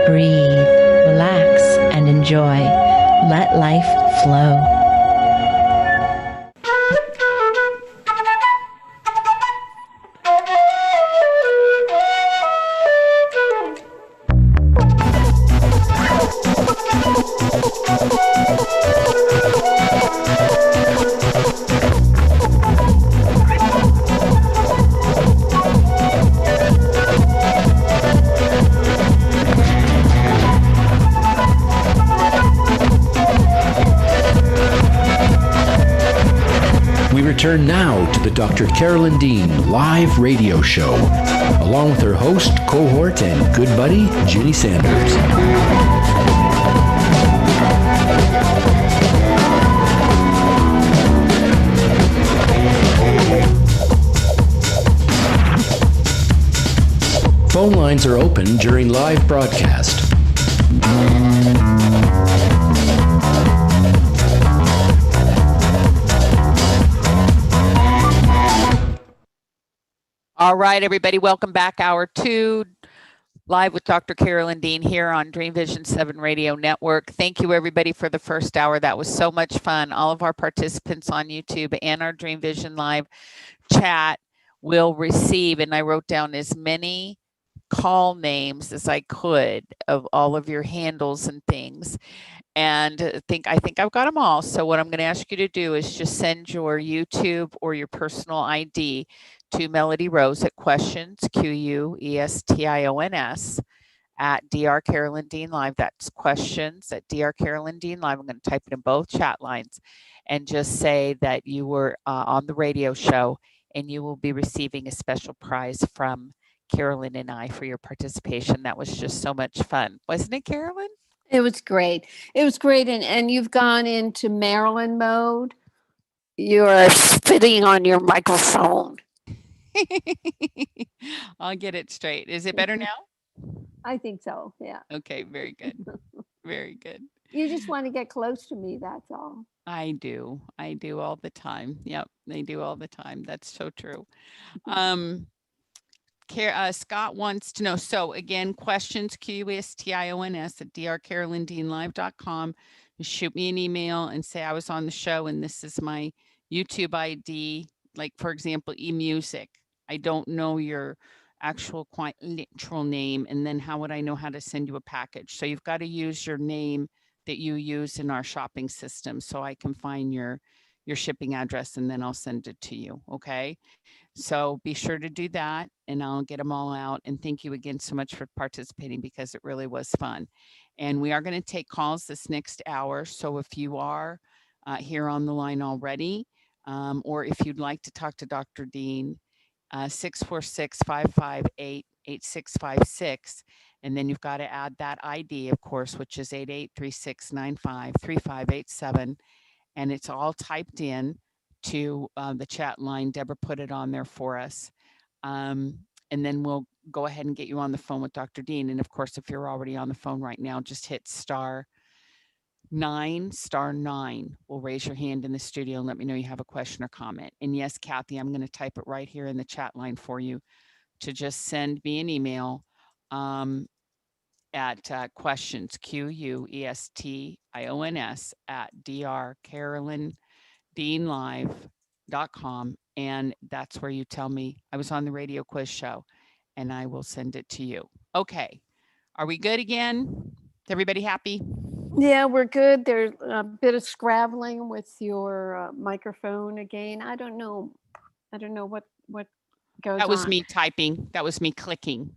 Breathe, relax, and enjoy. Let life flow. Return now to the Dr. Carolyn Dean live radio show, along with her host, cohort, and good buddy, Ginny Sanders. Phone lines are open during live broadcast. All right, everybody, welcome back. Hour 2, live with Dr. Carolyn Dean here on Dreamvision 7 Radio Network. Thank you, everybody, for the first hour. That was so much fun. All of our participants on YouTube and our Dreamvision Live chat will receive, and I wrote down as many call names as I could of all of your handles and things. And I think I've got them all. So what I'm going to ask you to do is just send your YouTube or your personal ID to Melody Rose at questions, questions, at Dr. Carolyn Dean Live. That's questions at Dr. Carolyn Dean Live. I'm going to type it in both chat lines and just say that you were on the radio show, and you will be receiving a special prize from Carolyn and I for your participation. That was just so much fun. Wasn't it, Carolyn? It was great. It was great. And you've gone into Marilyn mode. You are spitting on your microphone. I'll get it straight. Is it better now? I think so. Yeah. Okay. Very good. Very good. You just want to get close to me. That's all. I do all the time. Yep. They do all the time. That's so true. Scott wants to know. So again, questions, questions at drcarolyndeanlive.com. Shoot me an email and say I was on the show and this is my YouTube ID. Like, for example, eMusic. I don't know your actual quite literal name. And then how would I know how to send you a package? So you've got to use your name that you use in our shopping system so I can find your shipping address and then I'll send it to you. Okay. So be sure to do that and I'll get them all out. And thank you again so much for participating because it really was fun. And we are going to take calls this next hour. So if you are here on the line already, or if you'd like to talk to Dr. Dean, 646-558-8656. And then you've got to add that ID, of course, which is 8836953587. And it's all typed in to the chat line. Deborah put it on there for us. And then we'll go ahead and get you on the phone with Dr. Dean. And of course, if you're already on the phone right now, just hit *9. We'll raise your hand in the studio and let me know you have a question or comment. And yes, Kathy, I'm going to type it right here in the chat line for you to just send me an email at questions, questions, at drcarolyndeanlive.com. And that's where you tell me I was on the radio quiz show and I will send it to you. Okay. Are we good again? Is everybody happy? Yeah, we're good. There's a bit of scrabbling with your microphone again. I don't know what goes on. That was me typing. That was me clicking.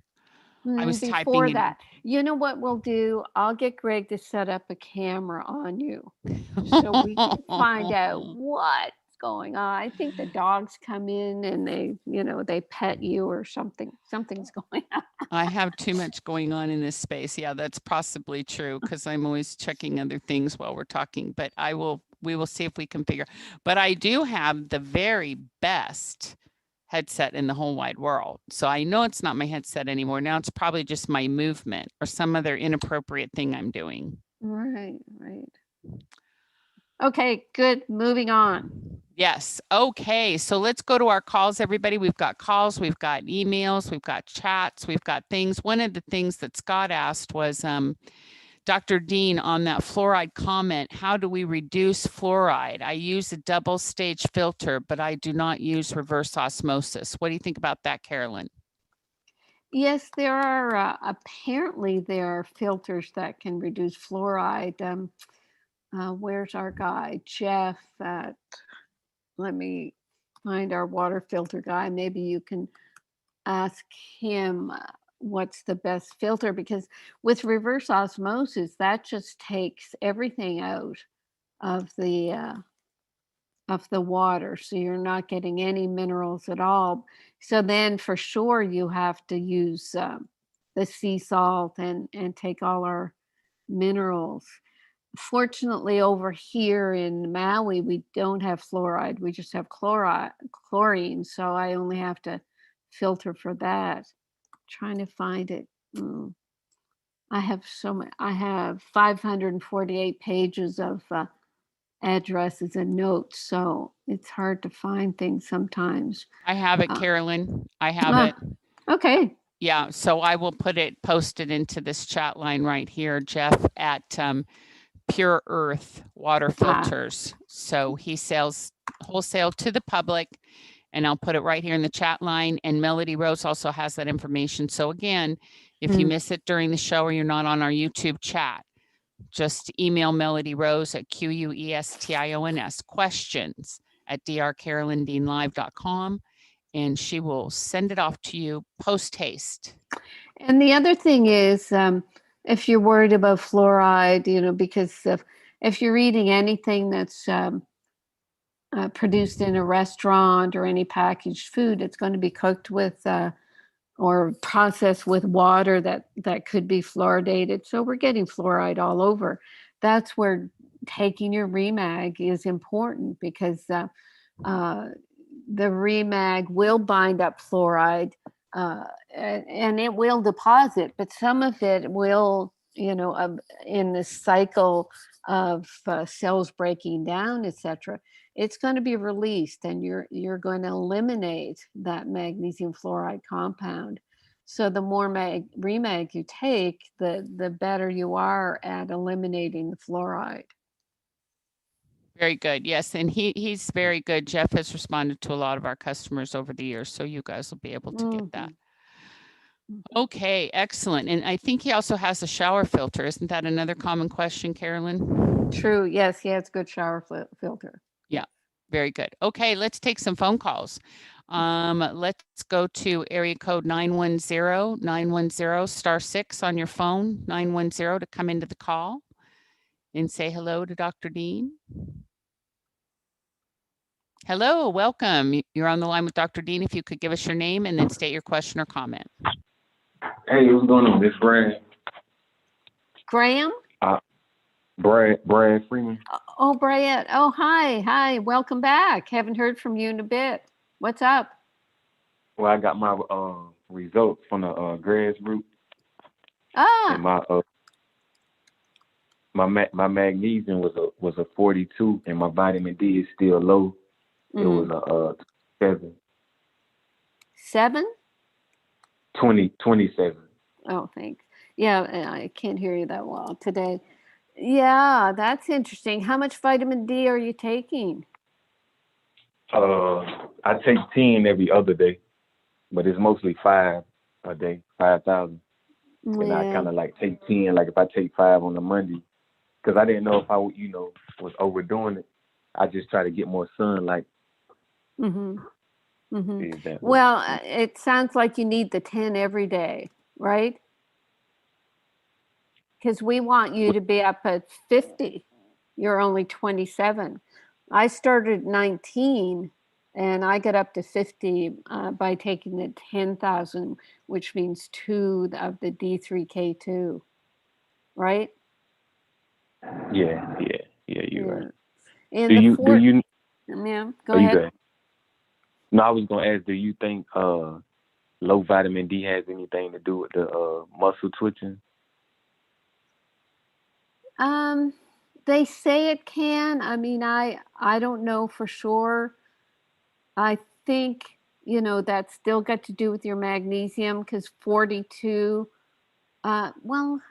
I was Before typing. that, you know what we'll do? I'll get Greg to set up a camera on you so we can find out what's going on. I think the dogs come in and they pet you or something. Something's going on. I have too much going on in this space. Yeah, that's possibly true because I'm always checking other things while we're talking, but we will see if we can figure. But I do have the very best headset in the whole wide world. So I know it's not my headset anymore. Now it's probably just my movement or some other inappropriate thing I'm doing. Right. Okay, good. Moving on. Yes. Okay. So let's go to our calls, everybody. We've got calls, we've got emails, we've got chats, we've got things. One of the things that Scott asked was, Dr. Dean, on that fluoride comment, how do we reduce fluoride? I use a double stage filter, but I do not use reverse osmosis. What do you think about that, Carolyn? Yes, there are, apparently there are filters that can reduce fluoride. Where's our guy, Jeff? Let me find our water filter guy. Maybe you can ask him what's the best filter, because with reverse osmosis, that just takes everything out of the water. So you're not getting any minerals at all. So then for sure you have to use the sea salt and take all our minerals. Fortunately, over here in Maui, we don't have fluoride. We just have chlorine. So I only have to filter for that. Trying to find it. I have 548 pages of addresses and notes, so it's hard to find things sometimes. I have it, Carolyn. I have it. Okay. Yeah, so I will post it into this chat line right here, Jeff, at Pure Earth Water Filters. So he sells wholesale to the public, and I'll put it right here in the chat line. And Melody Rose also has that information. So again, if you miss it during the show or you're not on our YouTube chat, just email Melody Rose at questions, questions at drcarolyndeanlive.com. and she will send it off to you post haste. And the other thing is, if you're worried about fluoride, because if you're eating anything that's produced in a restaurant or any packaged food, it's going to be cooked with or processed with water that could be fluoridated. So we're getting fluoride all over. That's where taking your Remag is important, because the Remag will bind up fluoride and it will deposit, but some of it will, in the cycle of cells breaking down, etc., it's going to be released, and you're going to eliminate that magnesium fluoride compound. So the more Remag you take, the better you are at eliminating the fluoride. Very good. Yes, and he's very good. Jeff has responded to a lot of our customers over the years, so you guys will be able to get that. Okay, excellent. And I think he also has a shower filter. Isn't that another common question, Carolyn? True. Yes, he has good shower filter. Yeah, very good. Okay, let's take some phone calls. Let's go to area code 910, 910 *6 on your phone, 910 to come into the call and say hello to Dr. Dean. Hello, welcome. You're on the line with Dr. Dean. If you could give us your name and then state your question or comment. Hey, what's going on? This Brad. Graham? Brad Freeman. Oh, Brad. Oh, hi. Welcome back. Haven't heard from you in a bit. What's up? Well, I got my results from the grassroots. Ah. And my magnesium was a 42, and my vitamin D is still low. It was a 7. 7? 27. Oh, thanks. Yeah, I can't hear you that well today. Yeah, that's interesting. How much vitamin D are you taking? I take 10 every other day, but it's mostly 5 a day, 5,000. Yeah. And I kind of like take 10, like if I take 5 on a Monday, because I didn't know if I would, was overdoing it. I just try to get more sunlight. Well, it sounds like you need the 10 every day, right? Because we want you to be up at 50. You're only 27. I started at 19 and I got up to 50 by taking the 10,000, which means 2 of the D3K2, right? Yeah, you're right. And do you yeah, go ahead. No, I was gonna ask, do you think low vitamin D has anything to do with the muscle twitching? They say it can. I mean, I don't know for sure. I think, that's still got to do with your magnesium, because 42, well,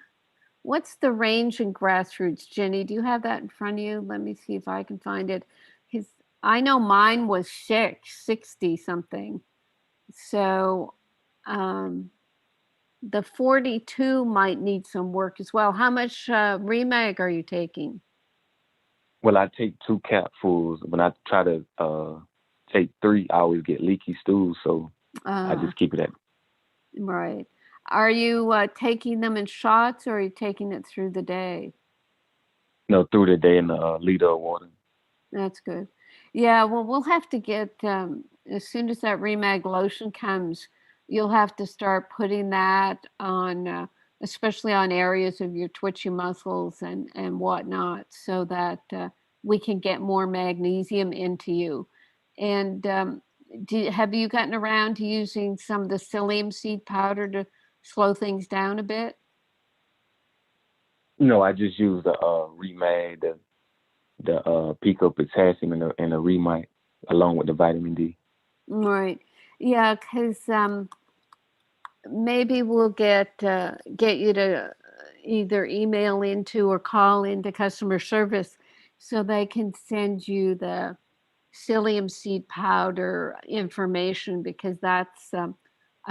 what's the range in grassroots, Jenny? Do you have that in front of you? Let me see if I can find it. Because I know mine was 60 something. So the 42 might need some work as well. How much Remag are you taking? Well, I take 2 capfuls. When I try to take 3, I always get leaky stools, so I just keep it at. Right. Are you taking them in shots, or are you taking it through the day? No, through the day in a liter of water. That's good. Yeah, well, we'll have to get, as soon as that Remag lotion comes, you'll have to start putting that on, especially on areas of your twitchy muscles and whatnot, so that we can get more magnesium into you. And have you gotten around to using some of the psyllium seed powder to slow things down a bit? No, I just use the Remag, the Pico Potassium and the Remag, along with the vitamin D. Right. Yeah, because maybe we'll get you to either email into or call into customer service so they can send you the psyllium seed powder information, because that's a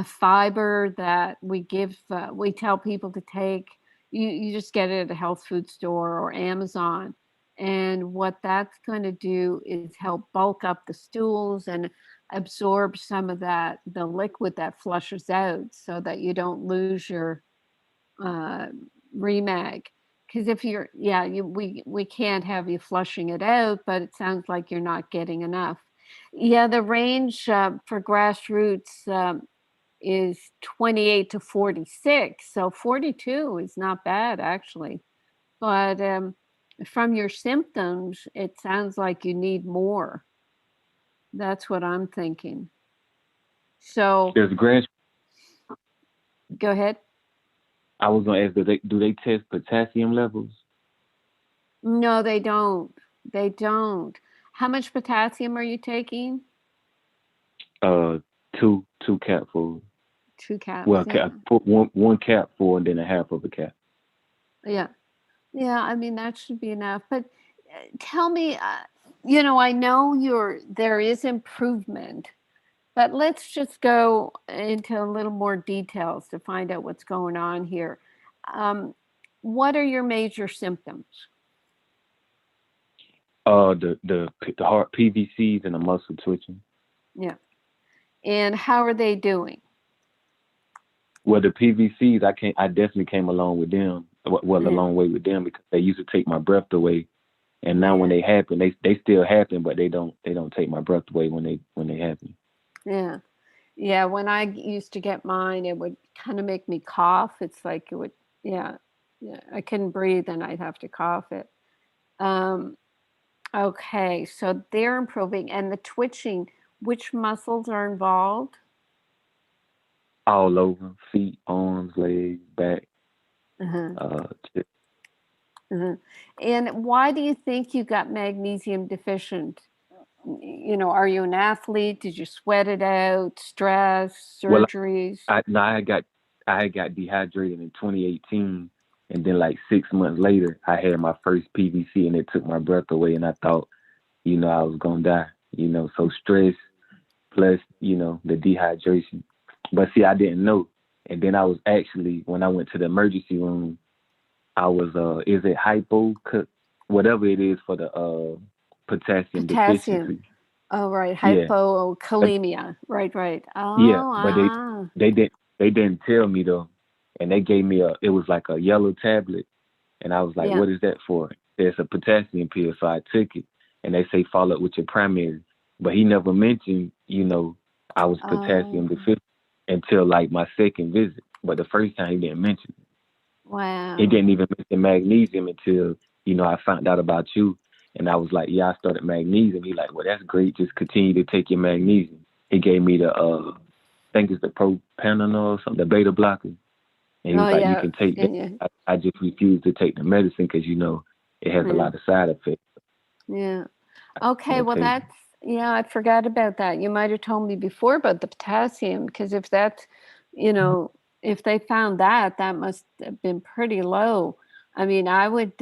fiber that we tell people to take. You just get it at a health food store or Amazon. And what that's going to do is help bulk up the stools and absorb some of the liquid that flushes out, so that you don't lose your Remag. Because if you're, we can't have you flushing it out, but it sounds like you're not getting enough. Yeah, the range for grassroots is 28 to 46. So 42 is not bad, actually. But from your symptoms, it sounds like you need more. That's what I'm thinking. So There's grass. Go ahead. I was going to ask, do they test potassium levels? No, they don't. They don't. How much potassium are you taking? 2 capfuls. 2 caps. Well, yeah. put one capful and then a half of a cap. Yeah. Yeah, I mean, that should be enough. But tell me, I know there is improvement, but let's just go into a little more details to find out what's going on here. What are your major symptoms? The heart PVCs and the muscle twitching. Yeah. And how are they doing? Well, the PVCs, I definitely came along with them. Well, a long way with them, because they used to take my breath away, and now when they happen, they still happen, but they don't take my breath away when they happen. Yeah, yeah. When I used to get mine, it would kind of make me cough. It's like it would, yeah. I couldn't breathe, and I'd have to cough it. Okay, so they're improving, and the twitching. Which muscles are involved? All over: feet, arms, legs, back. Chest. And why do you think you got magnesium deficient? Are you an athlete? Did you sweat it out? Stress, surgeries? Well, I got dehydrated in 2018, and then like 6 months later, I had my first PVC, and it took my breath away, and I thought, I was gonna die. So stress plus the dehydration. But see, I didn't know, and then I was actually, when I went to the emergency room, I was is it whatever it is for the potassium deficiency. Oh, right. Hypokalemia. Right. Oh, yeah, but they didn't tell me though, and they gave me it was like a yellow tablet, and I was like, what is that for? It's a potassium pill, so I took it, and they say follow up with your primary, but he never mentioned I was potassium deficient until like my second visit, but the first time he didn't mention it. Wow. He didn't even mention magnesium until, I found out about you. And I was like, I started magnesium. He like, well, that's great. Just continue to take your magnesium. He gave me the, I think it's the propanol or something, the beta blocker. And he was like, you can take that. Yeah. I just refused to take the medicine because, it has a lot of side effects. Yeah. Okay. Well, that's, I forgot about that. You might have told me before about the potassium, because if that's, if they found that must have been pretty low. I mean, I would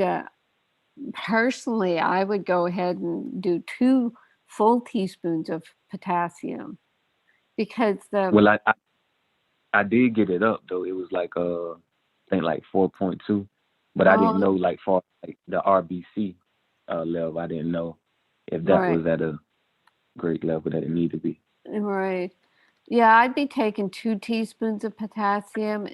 personally, I would go ahead and do 2 full teaspoons of potassium, because well, I did get it up though. It was like I think like 4.2, but I didn't know like for like the RBC level. I didn't know if that was at a great level that it needed to be. Right. Yeah, I'd be taking 2 teaspoons of potassium,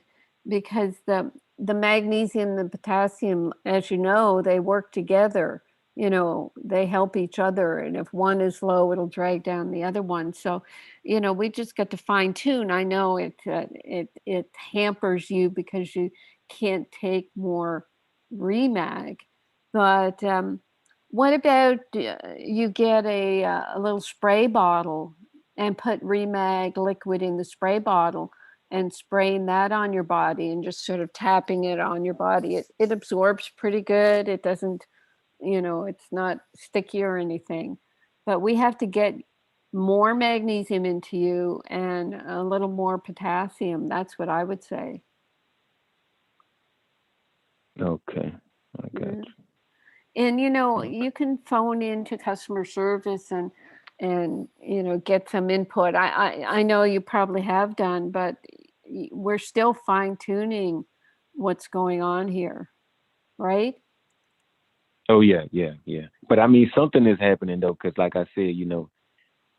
because the magnesium and the potassium, as you know, they work together. They help each other. And if one is low, it'll drag down the other one. So, we just got to fine tune. I know it hampers you because you can't take more Remag. But what about you get a little spray bottle and put Remag liquid in the spray bottle and spraying that on your body and just sort of tapping it on your body. It absorbs pretty good. It doesn't, it's not sticky or anything. But we have to get more magnesium into you and a little more potassium. That's what I would say. Okay, I got you. And you can phone into customer service and get some input. I know you probably have done, but we're still fine-tuning what's going on here, right? Oh yeah. But I mean, something is happening though, because like I said,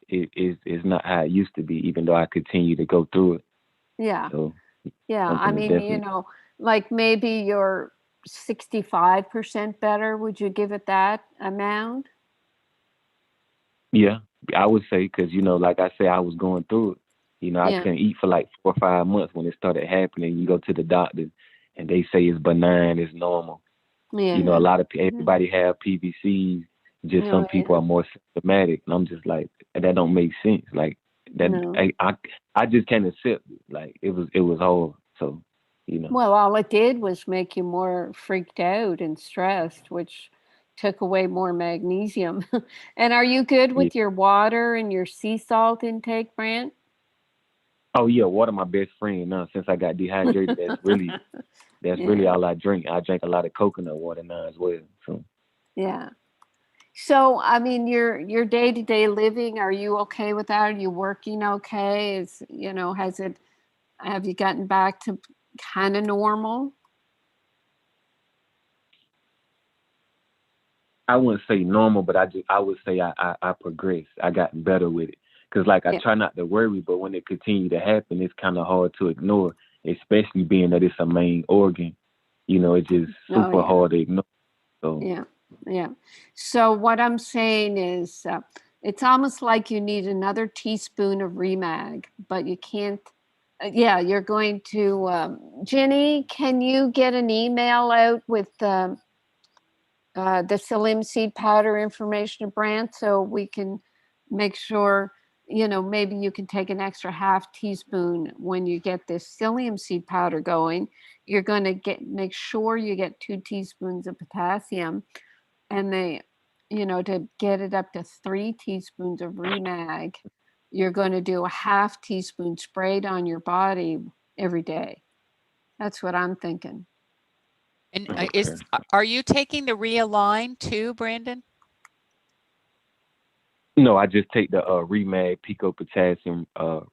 it's not how it used to be, even though I continue to go through it. Yeah. So Yeah. I something is mean, definitely. like maybe you're 65% better. Would you give it that amount? Yeah, I would say, because, like I said, I was going through it. I Yeah. couldn't eat for like 4 or 5 months when it started happening. You go to the doctor and they say it's benign, it's normal. Yeah. A lot of everybody have PVCs. Just some Oh, people yeah. are more symptomatic, and I'm just like, that don't make sense. Like that, No. I just can't accept it. Like it was hard. So, Well, all it did was make you more freaked out and stressed, which took away more magnesium. And are you good yeah. with your water and your sea salt intake, Brant? Oh yeah, water my best friend now. Since I got dehydrated, that's really Yeah. all I drink. I drink a lot of coconut water now as well. So. Yeah. So, I mean, your day-to-day living, are you okay with that? Are you working okay? Have you gotten back to kind of normal? I wouldn't say normal, but I would say I progressed. I got better with it. Because I Yeah. try not to worry, but when it continue to happen, it's kind of hard to ignore, especially being that it's a main organ. It's just Oh, super yeah. hard to ignore. So Yeah. Yeah. So what I'm saying is, it's almost like you need another teaspoon of Remag, but you can't. Yeah, you're going to, Jenny, can you get an email out with the psyllium seed powder information to Brant so we can make sure, maybe you can take an extra half teaspoon when you get this psyllium seed powder going. You're going to make sure you get 2 teaspoons of potassium, and to get it up to 3 teaspoons of Remag, you're going to do a half teaspoon sprayed on your body every day. That's what I'm thinking. And okay. are you taking the Realign too, Brandon? No, I just take the Remag, Pico Potassium, the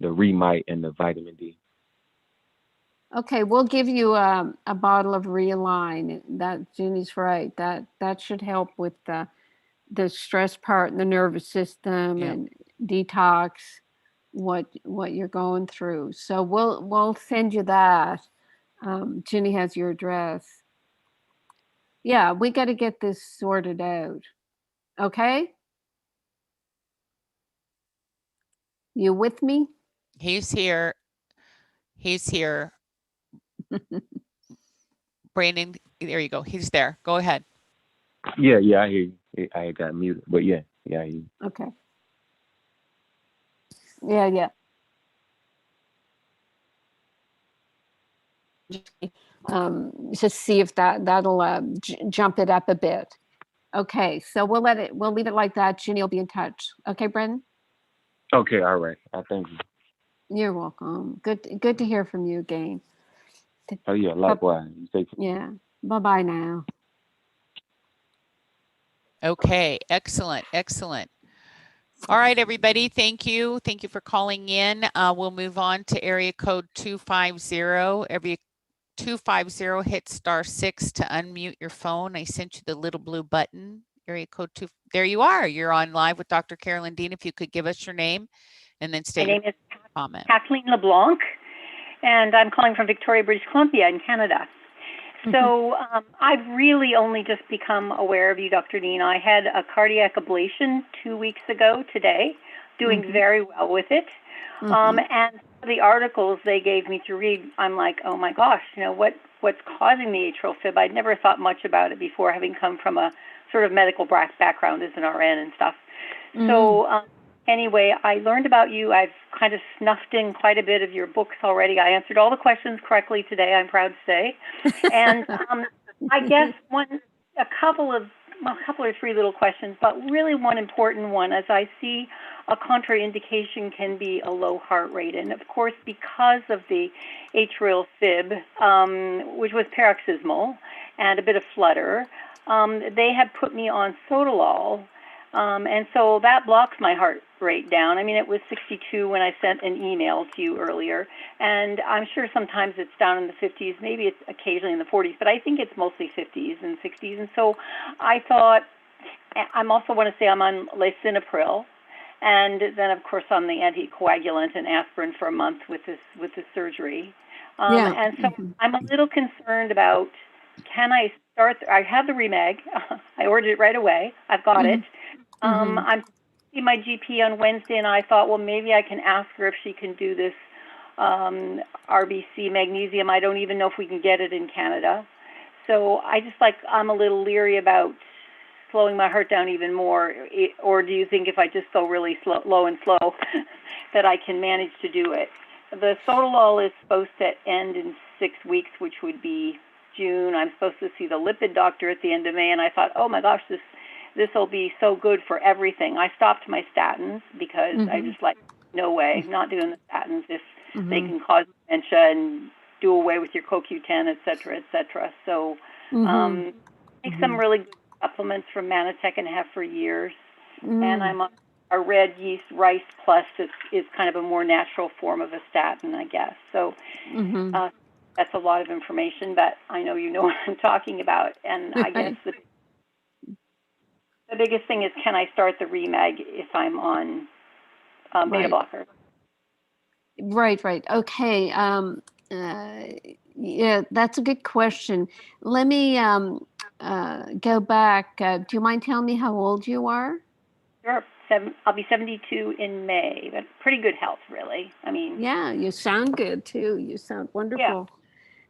Remite, and the vitamin D. Okay, we'll give you a bottle of Realign. That Jenny's right. That should help with the stress part in the nervous system and detox what you're going through. So we'll send you that. Jenny has your address. Yeah, we got to get this sorted out. Okay? You with me? He's here. Brandon, there you go. He's there. Go ahead. Yeah, I hear you. I got muted, but yeah, I hear you. Okay. Yeah. Just see if that'll jump it up a bit. Okay, so we'll leave it like that. Jenny will be in touch. Okay, Brendan? Okay, all right. I thank you. You're welcome. Good to hear from you again. Oh yeah, likewise. You take care. Yeah. Bye-bye now. Okay, excellent. All right, everybody. Thank you for calling in. We'll move on to area code 250. Every 250, hit *6 to unmute your phone. I sent you the little blue button. Area code 2. There you are. You're on live with Dr. Carolyn Dean. If you could give us your name and then state your comment. Kathleen LeBlanc, and I'm calling from Victoria, British Columbia in Canada. So I've really only just become aware of you, Dr. Dean. I had a cardiac ablation 2 weeks ago today, doing very well with it. And the articles they gave me to read, I'm like, oh my gosh, what's causing the atrial fib? I'd never thought much about it before, having come from a sort of medical background as an RN and stuff. So anyway, I learned about you. I've kind of snuffed in quite a bit of your books already. I answered all the questions correctly today, I'm proud to say. And I guess a couple or three little questions, but really one important one, as I see a contraindication can be a low heart rate. And of course, because of the atrial fib, which was paroxysmal and a bit of flutter, they had put me on Sotalol. And so that blocks my heart rate down. I mean, it was 62 when I sent an email to you earlier, and I'm sure sometimes it's down in the 50s, maybe it's occasionally in the 40s, but I think it's mostly 50s and 60s. And so I thought, I'm also want to say I'm on lisinopril, And then, of course, on the anticoagulant and aspirin for a month with the surgery. And so I'm a little concerned about, can I start? I have the Remag. I ordered it right away. I've got it. I'm seeing my GP on Wednesday, and I thought, well, maybe I can ask her if she can do this RBC magnesium. I don't even know if we can get it in Canada. So I'm a little leery about slowing my heart down even more. Or do you think if I just go really low and slow that I can manage to do it? The sotalol is supposed to end in 6 weeks, which would be June. I'm supposed to see the lipid doctor at the end of May, and I thought, oh my gosh, this will be so good for everything. I stopped my statins because I just no way, not doing the statins if they can cause dementia and do away with your CoQ10, et cetera, et cetera. So take some really good supplements from Manitech and have for years. And I'm on a red yeast rice plus is kind of a more natural form of a statin, I guess. So that's a lot of information, but I know you know what I'm talking about. And I guess the biggest thing is, can I start the Remag if I'm on beta blocker? Right. Okay. Yeah, that's a good question. Let me go back. Do you mind telling me how old you are? Sure. I'll be 72 in May, but pretty good health, really. I mean, yeah, you sound good too. You sound wonderful.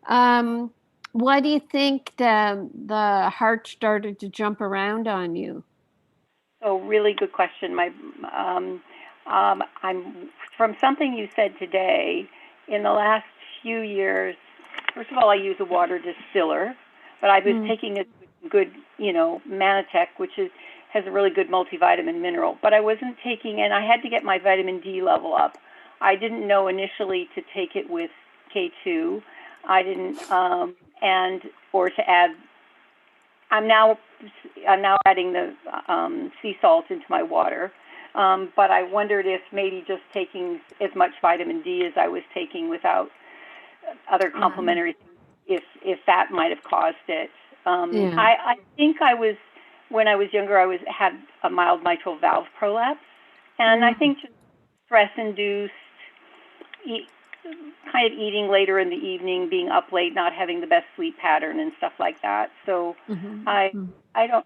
Yeah. Why do you think the heart started to jump around on you? So, really good question. I'm from something you said today. In the last few years, first of all, I use a water distiller, but I was taking a good, Manitech, which has a really good multivitamin mineral, but I wasn't taking, and I had to get my vitamin D level up. I didn't know initially to take it with K2. I didn't, or to add. I'm now adding the sea salt into my water, but I wondered if maybe just taking as much vitamin D as I was taking without other complementary things, if that might have caused it. I think when I was younger, I had a mild mitral valve prolapse, and I think just stress-induced, kind of eating later in the evening, being up late, not having the best sleep pattern, and stuff like that. So I don't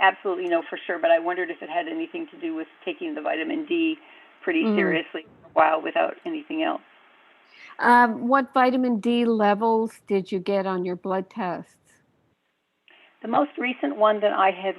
absolutely know for sure, but I wondered if it had anything to do with taking the vitamin D pretty seriously for a while without anything else. What vitamin D levels did you get on your blood tests? The most recent one that I had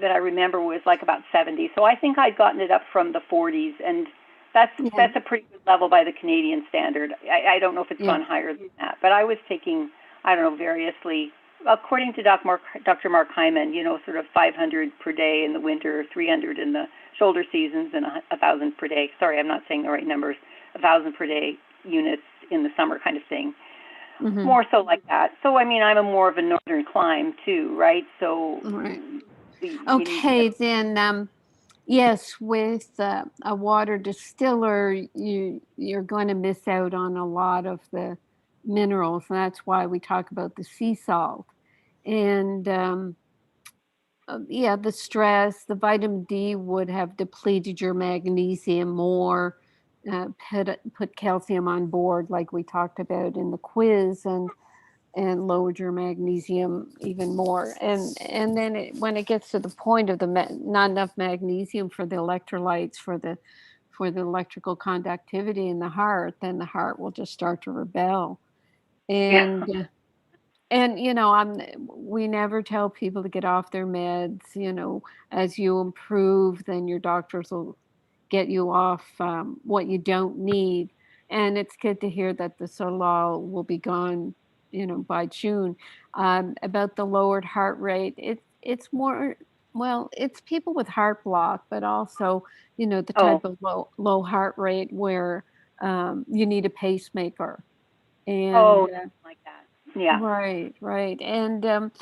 that I remember was like about 70. So I think I'd gotten it up from the 40s, and that's a pretty good level by the Canadian standard. I don't know if it's gone higher than that, but I was taking, I don't know, variously, according to Dr. Mark Hyman, sort of 500 per day in the winter, 300 in the shoulder seasons, and 1,000 per day. Sorry, I'm not saying the right numbers. 1,000 per day units in the summer, kind of thing. More so like that. So, I mean, I'm more of a northern climb too, right? So, okay, then, yes, with a water distiller, you're going to miss out on a lot of the minerals, and that's why we talk about the sea salt. And the stress, the vitamin D would have depleted your magnesium more. Put calcium on board, like we talked about in the quiz, and lowered your magnesium even more. And then when it gets to the point of not enough magnesium for the electrolytes for the electrical conductivity in the heart, then the heart will just start to rebel. And we never tell people to get off their meds. As you improve, then your doctors will get you off what you don't need. And it's good to hear that the sotalol will be gone, by June. About the lowered heart rate, it's more, it's people with heart block, but also, the type of low heart rate where you need a pacemaker. And like that. Yeah. Right. And,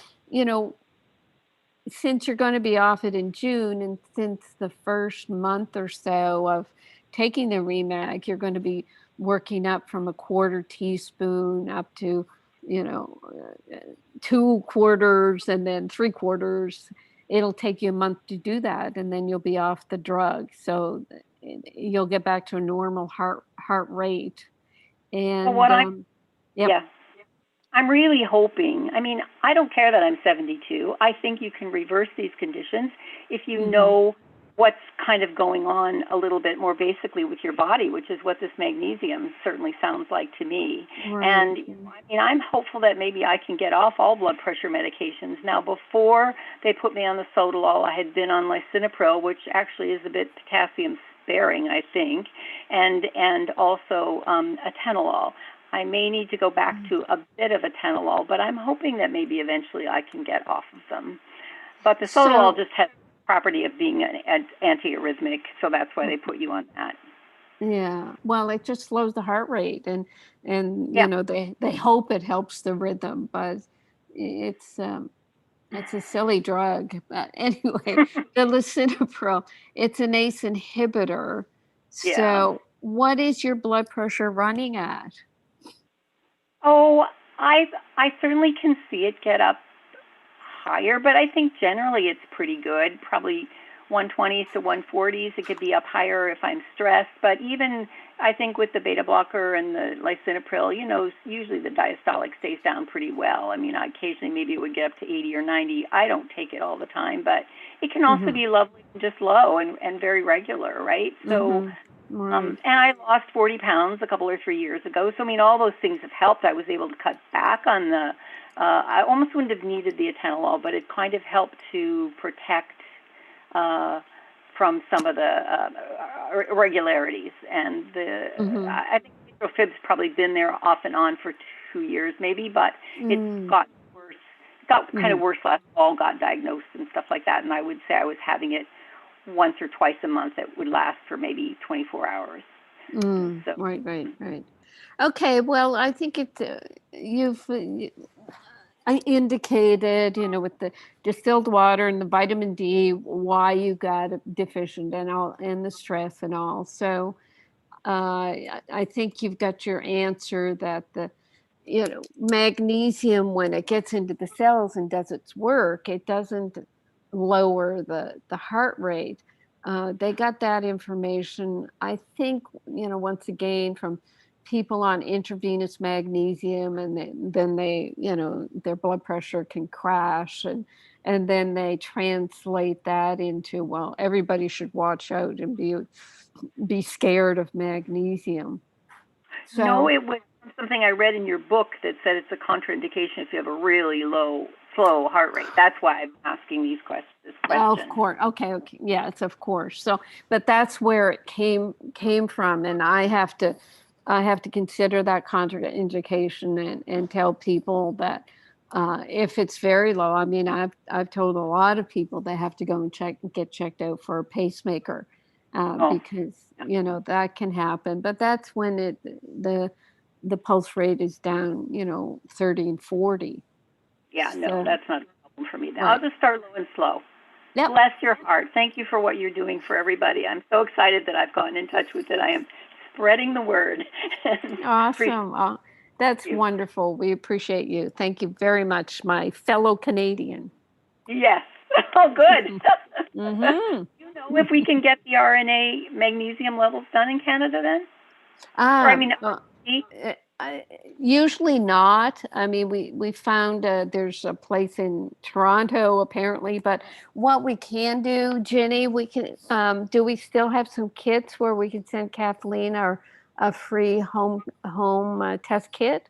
since you're going to be off it in June, and since the first month or so of taking the Remag, you're going to be working up from a 1/4 teaspoon up to, 2 quarters and then 3/4. it'll take you a month to do that, and then you'll be off the drug. So you'll get back to a normal heart rate. And Well, what yep. yeah, I'm really hoping. I mean, I don't care that I'm 72. I think you can reverse these conditions if you know what's kind of going on a little bit more basically with your body, which is what this magnesium certainly sounds like to me. Right. And I mean, I'm hopeful that maybe I can get off all blood pressure medications. Now, before they put me on the Sotalol, I had been on lisinopril, which actually is a bit potassium sparing, I think, and also atenolol. I may need to go back to a bit of atenolol, but I'm hoping that maybe eventually I can get off of them. But the Sotalol just has property of being an antiarrhythmic, so that's why they put you on that. Yeah, well, it just slows the heart rate, and you know, they hope it helps the rhythm, but it's a silly drug. But anyway, the lisinopril, it's an ACE inhibitor. So what is your blood pressure running at? Oh, I certainly can see it get up higher, but I think generally it's pretty good, probably 120s to 140s. It could be up higher if I'm stressed, but even I think with the beta blocker and the lisinopril, you know, usually the diastolic stays down pretty well. I mean, occasionally maybe it would get up to 80 or 90. I don't take it all the time, but it can also be lovely and just low and very regular, right? So, and I lost 40 pounds a couple or 3 years ago. So, I mean, all those things have helped. I was able to cut back on the, I almost wouldn't have needed the atenolol, but it kind of helped to protect from some of the irregularities. And I think Afib's probably been there off and on for 2 years maybe, but it got worse. It got kind of worse last fall, got diagnosed and stuff like that. And I would say I was having it once or twice a month that would last for maybe 24 hours. So. Right. Okay, well, I think I indicated, you know, with the distilled water and the vitamin D, why you got deficient and all, and the stress and all. So I think you've got your answer that the, you know, magnesium, when it gets into the cells and does its work, it doesn't lower the heart rate. They got that information, I think, you know, once again from people on intravenous magnesium, and then they, you know, their blood pressure can crash, and then they translate that into, well, everybody should watch out and be scared of magnesium. So, no, it was something I read in your book that said it's a contraindication if you have a really slow heart rate. That's why I'm asking these questions. Of course. Okay. Yeah, it's of course. So, but that's where it came from, and I have to consider that contraindication and tell people that if it's very low, I mean, I've told a lot of people they have to go and get checked out for a pacemaker because, you know, that can happen. But that's when the pulse rate is down, you know, 30 and 40. Yeah, no, So, that's not a problem for me. Now, right. I'll just start low and slow. Yep. Bless your heart. Thank you for what you're doing for everybody. I'm so excited that I've gotten in touch with it. I am spreading the word. Awesome. That's wonderful. We appreciate you. Thank you very much, my fellow Canadian. Yes. Oh, good. You know if we can get the RNA magnesium levels done in Canada then? Usually not. I mean, we found there's a place in Toronto apparently, but what we can do, Jenny, we can. Do we still have some kits where we can send Kathleen a free home test kit?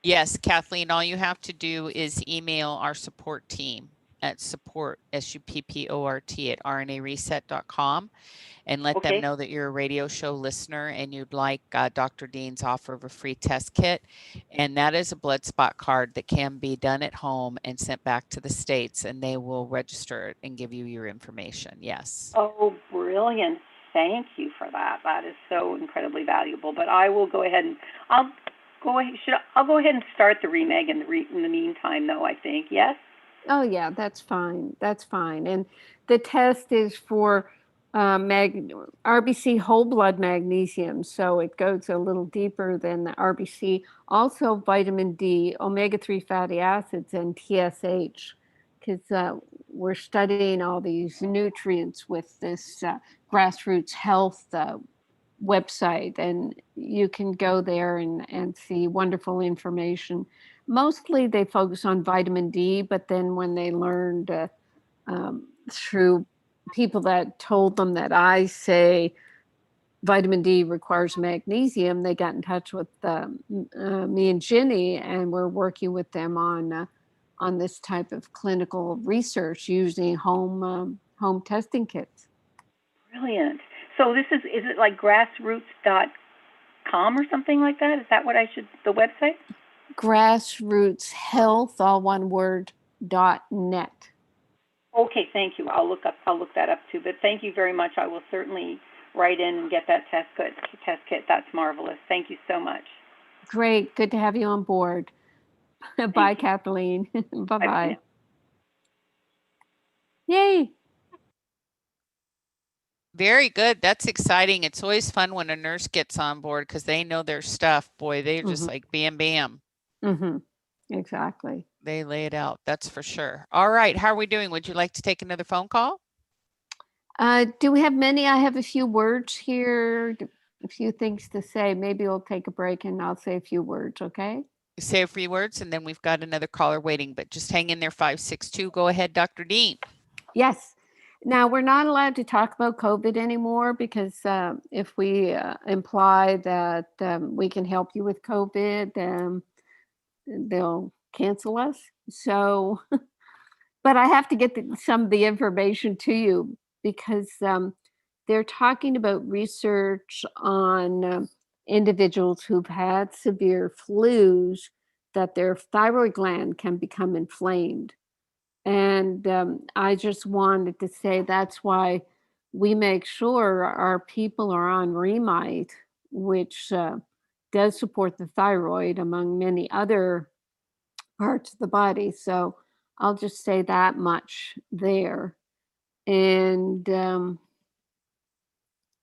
Yes, Kathleen, all you have to do is email our support team at support, SUPPORT, at rnareset.com, and let them know that you're a radio show listener and you'd like Dr. Dean's offer of a free test kit. And that is a blood spot card that can be done at home and sent back to the States, and they will register it and give you your information. Yes. Oh, brilliant. Thank you for that. That is so incredibly valuable. But I will go ahead and I'll go ahead and start the remeg in the meantime, though, I think. Yes? Oh, yeah, that's fine. That's fine. And the test is for RBC whole blood magnesium, so it goes a little deeper than the RBC. Also vitamin D, omega-3 fatty acids, and TSH, because we're studying all these nutrients with this Grassroots Health website, and you can go there and see wonderful information. Mostly they focus on vitamin D, but then when they learned through people that told them that I say vitamin D requires magnesium, they got in touch with me and Ginny, and we're working with them on this type of clinical research using home testing kits. Brilliant. So is it like grassroots.com or something like that? Is that what the website? Grassroots Health, all one word, .net. Okay, thank you. I'll look that up too. But thank you very much. I will certainly write in and get that test kit. That's marvelous. Thank you so much. Great. Good to have you on board. Bye, Kathleen. Bye-bye. Bye. Yay. Very good. That's exciting. It's always fun when a nurse gets on board because they know their stuff. Boy, they're just like bam, bam. Mm-hmm. Exactly. They lay it out. That's for sure. All right. How are we doing? Would you like to take another phone call? Do we have many? I have a few words here, a few things to say. Maybe we'll take a break and I'll say a few words, okay? Say a few words, and then we've got another caller waiting, but just hang in there, 562. Go ahead, Dr. Dean. Yes. Now, we're not allowed to talk about COVID anymore because if we imply that we can help you with COVID, they'll cancel us. So, but I have to get some of the information to you because they're talking about research on individuals who've had severe flus, that their thyroid gland can become inflamed. And I just wanted to say that's why we make sure our people are on Remite, which does support the thyroid among many other parts of the body. So I'll just say that much there. And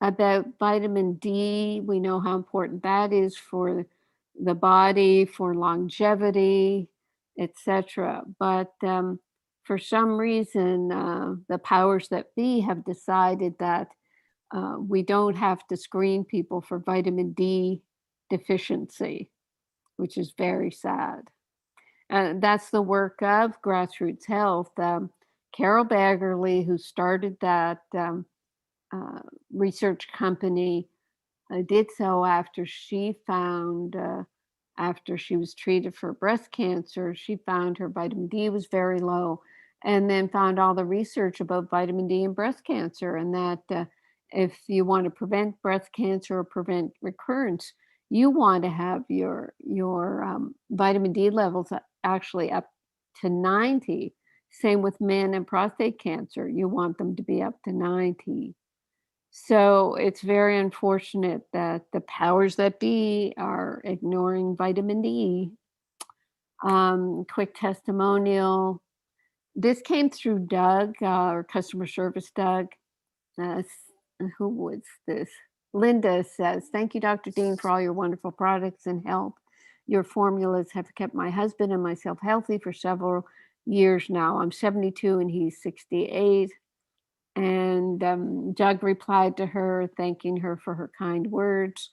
about vitamin D, we know how important that is for the body, for longevity, etc. But for some reason, the powers that be have decided that we don't have to screen people for vitamin D deficiency, which is very sad. And that's the work of Grassroots Health. Carol Baggerly, who started that research company, did so after she found, after she was treated for breast cancer, she found her vitamin D was very low, and then found all the research about vitamin D and breast cancer, and that if you want to prevent breast cancer or prevent recurrence, you want to have your vitamin D levels actually up to 90. Same with men and prostate cancer. You want them to be up to 90. So it's very unfortunate that the powers that be are ignoring vitamin D. Quick testimonial. This came through Doug, our customer service Doug. Who was this? Linda says, "Thank you, Dr. Dean, for all your wonderful products and help. Your formulas have kept my husband and myself healthy for several years now. I'm 72 and he's 68. And Doug replied to her, thanking her for her kind words.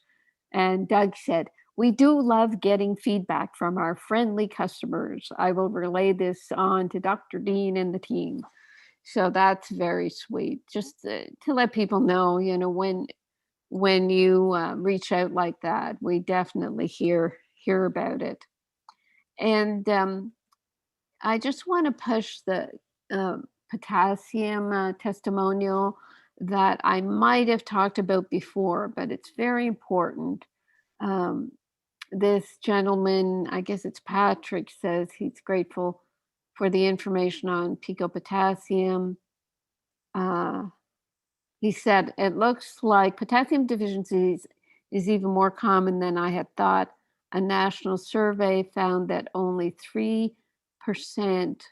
And Doug said, "We do love getting feedback from our friendly customers. I will relay this on to Dr. Dean and the team." So that's very sweet. Just to let people know, when you reach out like that, we definitely hear about it. And I just want to push the potassium testimonial that I might have talked about before, but it's very important. This gentleman, I guess it's Patrick, says he's grateful for the information on pico potassium. He said, "It looks like potassium deficiency is even more common than I had thought. A national survey found that only 3%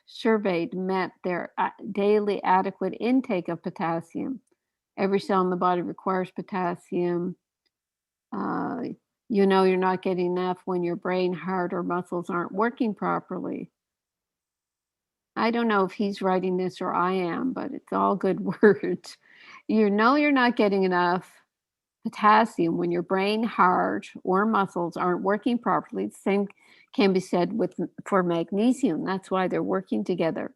surveyed met their daily adequate intake of potassium. Every cell in the body requires potassium. You know you're not getting enough when your brain, heart, or muscles aren't working properly. I don't know if he's writing this or I am, but it's all good words. You know you're not getting enough potassium when your brain, heart, or muscles aren't working properly. The same can be said for magnesium. That's why they're working together.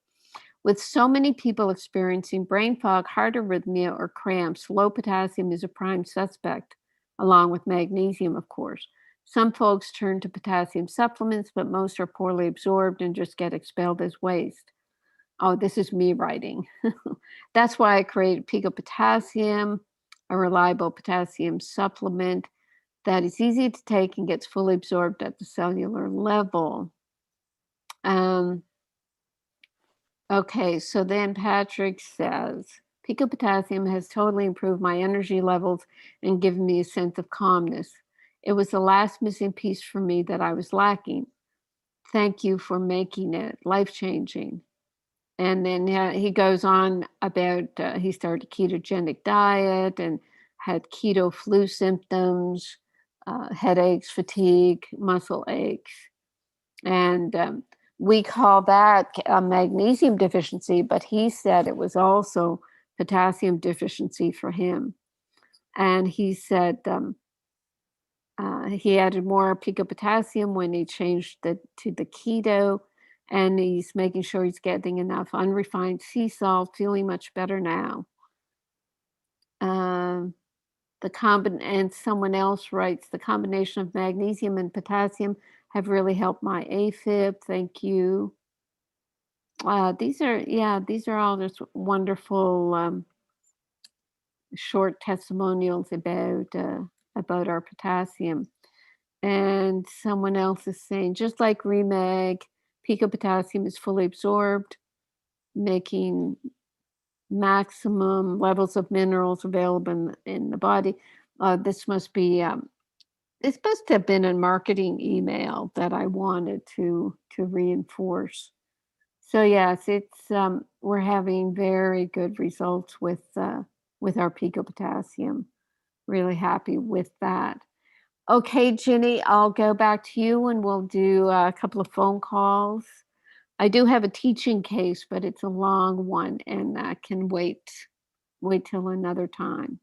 With so many people experiencing brain fog, heart arrhythmia, or cramps, low potassium is a prime suspect, along with magnesium, of course. Some folks turn to potassium supplements, but most are poorly absorbed and just get expelled as waste. Oh, this is me writing. That's why I created Pico Potassium, a reliable potassium supplement that is easy to take and gets fully absorbed at the cellular level. Okay, so then Patrick says, Pico Potassium has totally improved my energy levels and given me a sense of calmness. It was the last missing piece for me that I was lacking. Thank you for making it life-changing. And then he goes on about he started a ketogenic diet and had keto flu symptoms, headaches, fatigue, muscle aches. And we call that a magnesium deficiency, but he said it was also potassium deficiency for him. And he said he added more Pico Potassium when he changed to the keto, and he's making sure he's getting enough unrefined sea salt, feeling much better now. And someone else writes, the combination of magnesium and potassium have really helped my Afib. Thank you. These are all just wonderful short testimonials about our potassium. And someone else is saying, just like Remag, Pico Potassium is fully absorbed, making maximum levels of minerals available in the body. This must be it's supposed to have been a marketing email that I wanted to reinforce. So yes, it's we're having very good results with our Pico Potassium. Really happy with that. Okay, Ginny, I'll go back to you and we'll do a couple of phone calls. I do have a teaching case, but it's a long one and I can wait till another time.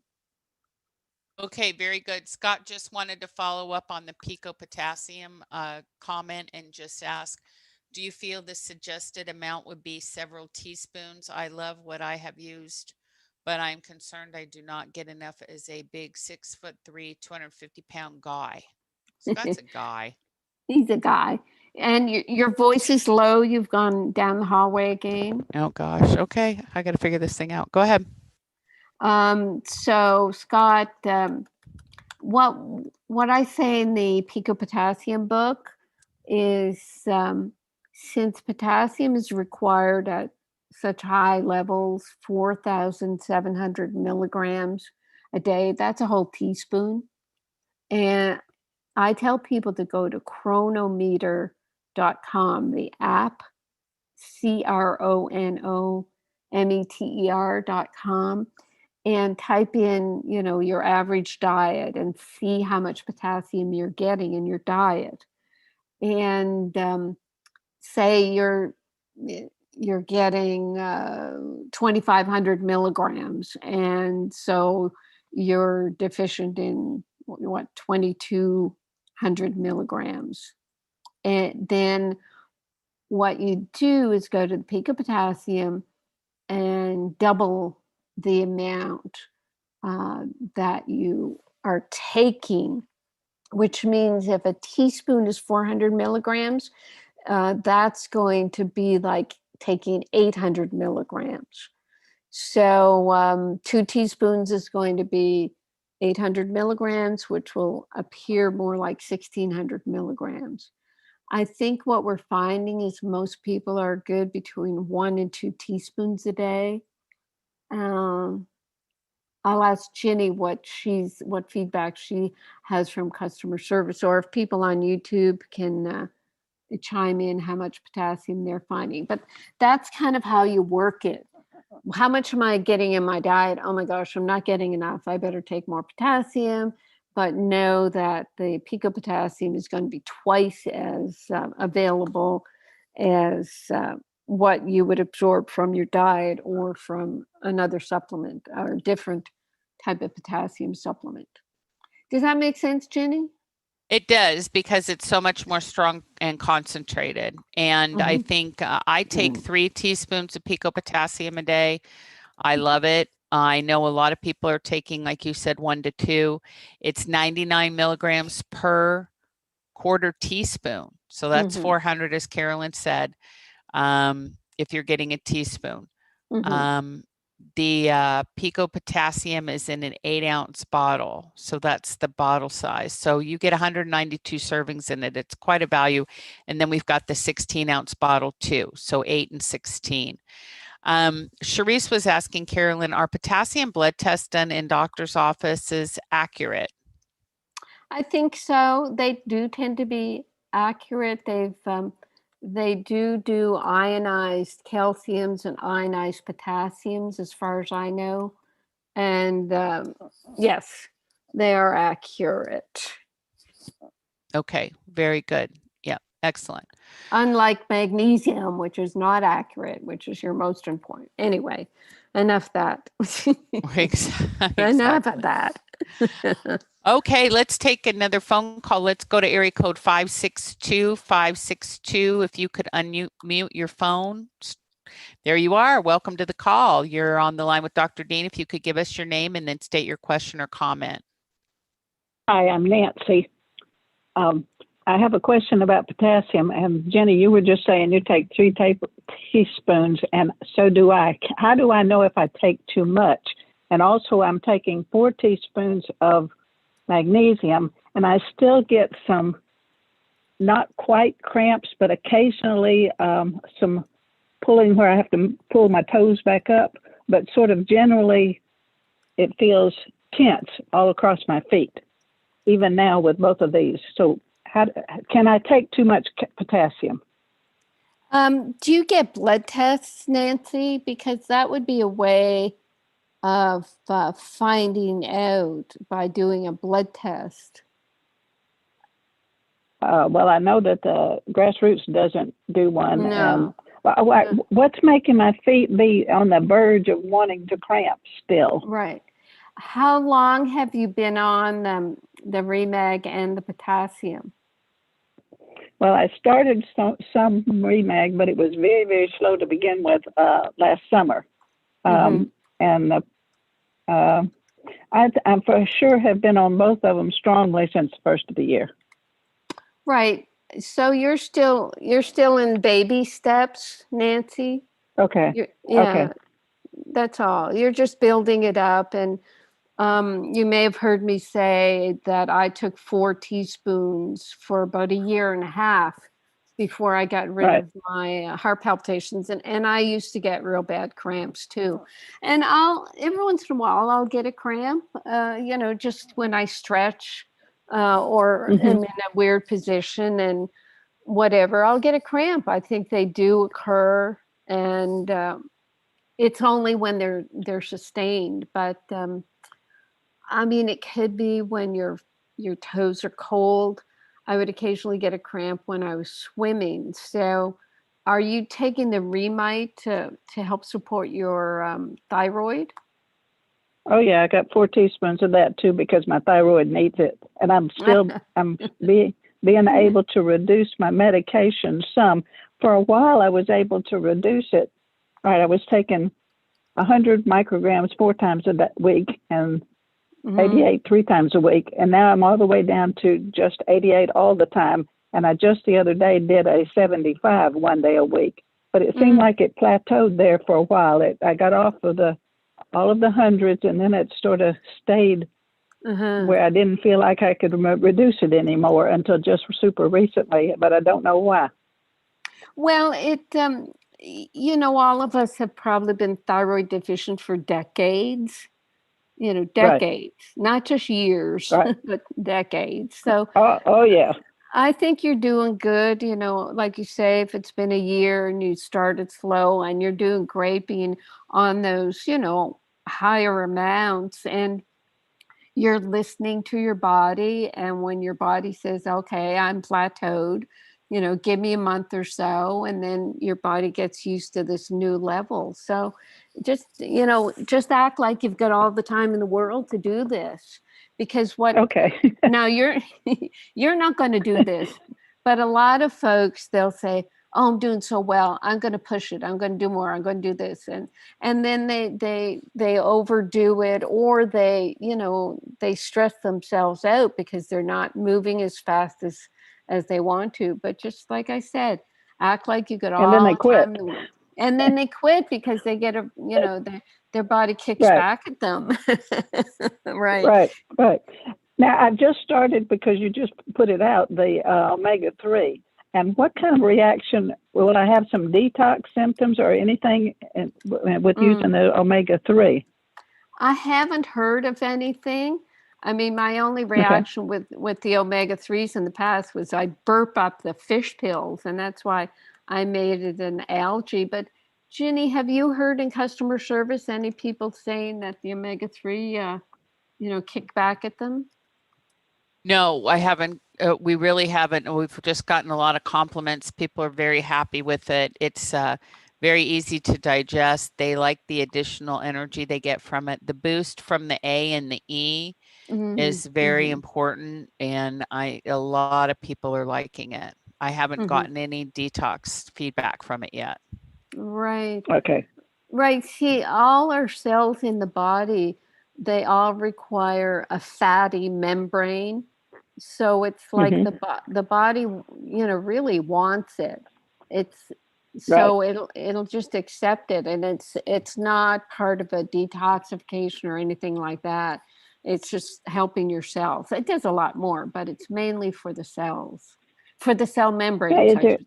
Okay, very good. Scott just wanted to follow up on the Pico Potassium comment and just ask, do you feel the suggested amount would be several teaspoons? I love what I have used, but I'm concerned I do not get enough as a big 6'3", 250-pound guy. Scott's a guy. He's a guy. And your voice is low. You've gone down the hallway again. Oh gosh. Okay, I got to figure this thing out. Go ahead. So Scott, what I say in the Pico Potassium book is since potassium is required at such high levels, 4,700 milligrams a day, that's a whole teaspoon. And I tell people to go to chronometer.com, the app, CRONOMETER.com, and type in, your average diet and see how much potassium you're getting in your diet. And say you're getting 2,500 milligrams, and so you're deficient in 2,200 milligrams. And then what you do is go to the Pico Potassium and double the amount that you are taking, which means if a teaspoon is 400 milligrams, that's going to be like taking 800 milligrams. So 2 teaspoons is going to be 800 milligrams, which will appear more like 1,600 milligrams. I think what we're finding is most people are good between 1 and 2 teaspoons a day. I'll ask Ginny what feedback she has from customer service, or if people on YouTube can chime in how much potassium they're finding. But that's kind of how you work it. how much am I getting in my diet? Oh my gosh, I'm not getting enough. I better take more potassium, but know that the pico potassium is going to be twice as available as what you would absorb from your diet or from another supplement or different type of potassium supplement. Does that make sense, Jenny? It does, because it's so much more strong and concentrated. And I think I take 3 teaspoons of pico potassium a day. I love it. I know a lot of people are taking, like you said, 1 to 2. It's 99 milligrams per quarter teaspoon. So that's 400, as Carolyn said, if you're getting a teaspoon. The pico potassium is in an 8-ounce bottle. So that's the bottle size. So you get 192 servings in it. It's quite a value. And then we've got the 16-ounce bottle too. So 8 and 16. Sharice was asking Carolyn, are potassium blood tests done in doctor's offices accurate? I think so. They do tend to be accurate. They do ionized calciums and ionized potassiums, as far as I know. And yes, they are accurate. Okay, very good. Yeah, excellent. Unlike magnesium, which is not accurate, which is your most important. Anyway, enough that. Enough of that. Okay, let's take another phone call. Let's go to area code 562. If you could unmute your phone. There you are. Welcome to the call. You're on the line with Dr. Dean. If you could give us your name and then state your question or comment. Hi, I'm Nancy. I have a question about potassium. And Jenny, you were just saying you take 3 teaspoons, and so do I. How do I know if I take too much? And also, I'm taking 4 teaspoons of magnesium, and I still get some, not quite cramps, but occasionally some pulling where I have to pull my toes back up, but sort of generally it feels tense all across my feet, even now with both of these. So how can I take too much potassium? Do you get blood tests, Nancy? Because that would be a way of finding out by doing a blood test. Well, I know that the Grassroots doesn't do one. No. What's making my feet be on the verge of wanting to cramp still? Right. How long have you been on the Remag and the potassium? Well, I started some Remag, but it was very, very slow to begin with last summer. And I for sure have been on both of them strongly since the first of the year. Right. So you're still in baby steps, Nancy. Okay. Okay. That's all. You're just building it up. And you may have heard me say that I took 4 teaspoons for about a year and a half before I got rid of my heart palpitations. And I used to get real bad cramps too. And every once in a while, I'll get a cramp, just when I stretch or am in a weird position and whatever, I'll get a cramp. I think they do occur, and it's only when they're sustained. But it could be when your toes are cold. I would occasionally get a cramp when I was swimming. So are you taking the Remite to help support your thyroid? Oh yeah, I got 4 teaspoons of that too because my thyroid needs it, and I'm being able to reduce my medication some. For a while, I was able to reduce it. Right, I was taking 100 micrograms 4 times a week and 88 3 times a week, and now I'm all the way down to just 88 all the time. And I just the other day did a 75 one day a week, but it seemed like it plateaued there for a while. I got off of all of the hundreds, and then it sort of stayed where I didn't feel like I could reduce it anymore until just super recently, but I don't know why. Well, all of us have probably been thyroid deficient for decades. Decades, not just years, but decades. So, oh yeah. I think you're doing good. You know, like you say, if it's been a year and you started slow, and you're doing great being on those, higher amounts, and you're listening to your body. And when your body says, okay, I'm plateaued, give me a month or so, and then your body gets used to this new level. So just act like you've got all the time in the world to do this. Because Okay. now you're not going to do this, but a lot of folks, they'll say, oh, I'm doing so well, I'm going to push it, I'm going to do more, I'm going to do this, and then they overdo it, or they stress themselves out because they're not moving as fast as they want to. But just like I said, act like you got all And then they the quit. time in the world. And then they quit because they get their body kicks Right. back at them. Right. Now, I've just started, because you just put it out, the omega-3. And what kind of reaction, will I have some detox symptoms or anything with using the omega-3? I haven't heard of anything. I mean, my only reaction with the omega-3s in the past was I burp up the fish pills, and that's why I made it an algae. But Ginny, have you heard in customer service any people saying that the omega-3, kick back at them? No, I haven't. We really haven't. We've just gotten a lot of compliments. People are very happy with it. It's very easy to digest. They like the additional energy they get from it. The boost from the A and the E is very important, and a lot of people are liking it. I haven't gotten any detox feedback from it yet. Right. Okay. Right. See, all our cells in the body, they all require a fatty membrane. So it's like the body, really wants it. So it'll just accept it, and it's not part of a detoxification or anything like that. It's just helping your cells. It does a lot more, but it's mainly for the cells, for the cell membranes.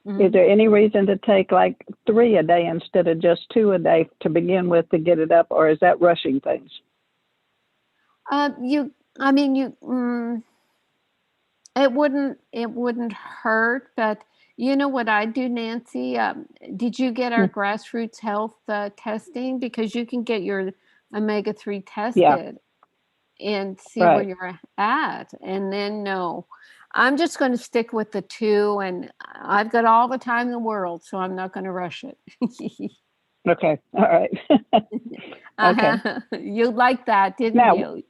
Is there any reason to take like 3 a day instead of just 2 a day to begin with to get it up, or is that rushing things? It wouldn't hurt, but you know what I do, Nancy? Did you get our grassroots health testing? Because you can get your omega-3 tested and see where you're at. And then no, I'm just going to stick with the 2, and I've got all the time in the world, so I'm not going to rush it. Okay. All right. Okay. You liked that, didn't you?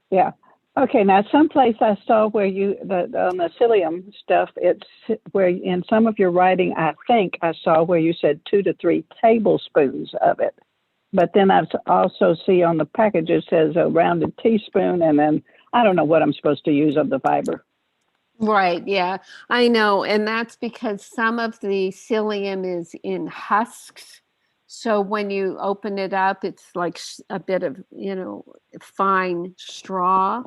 Yeah. Okay. Now, someplace I saw where on the psyllium stuff, it's where in some of your writing, I think I saw where you said 2 to 3 tablespoons of it. But then I also see on the package it says a rounded teaspoon, and then I don't know what I'm supposed to use of the fiber. Right. Yeah, I know. And that's because some of the psyllium is in husks. So when you open it up, it's like a bit of, fine straw.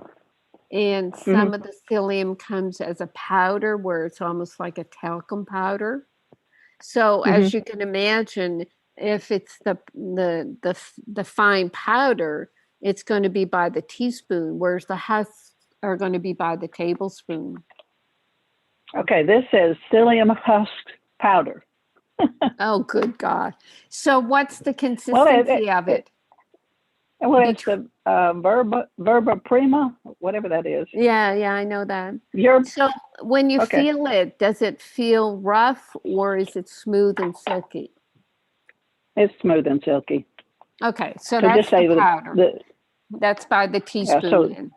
And some of the psyllium comes as a powder where it's almost like a talcum powder. So as you can imagine, if it's the fine powder, it's going to be by the teaspoon, whereas the husks are going to be by the tablespoon. Okay, this says psyllium husk powder. Oh, good God. So what's the consistency of it? Well, it's the verba prima, whatever that is. Yeah, I know that. So when you feel it, does it feel rough, or is it smooth and silky? It's smooth and silky. Okay, so that's the powder. That's by the teaspoon.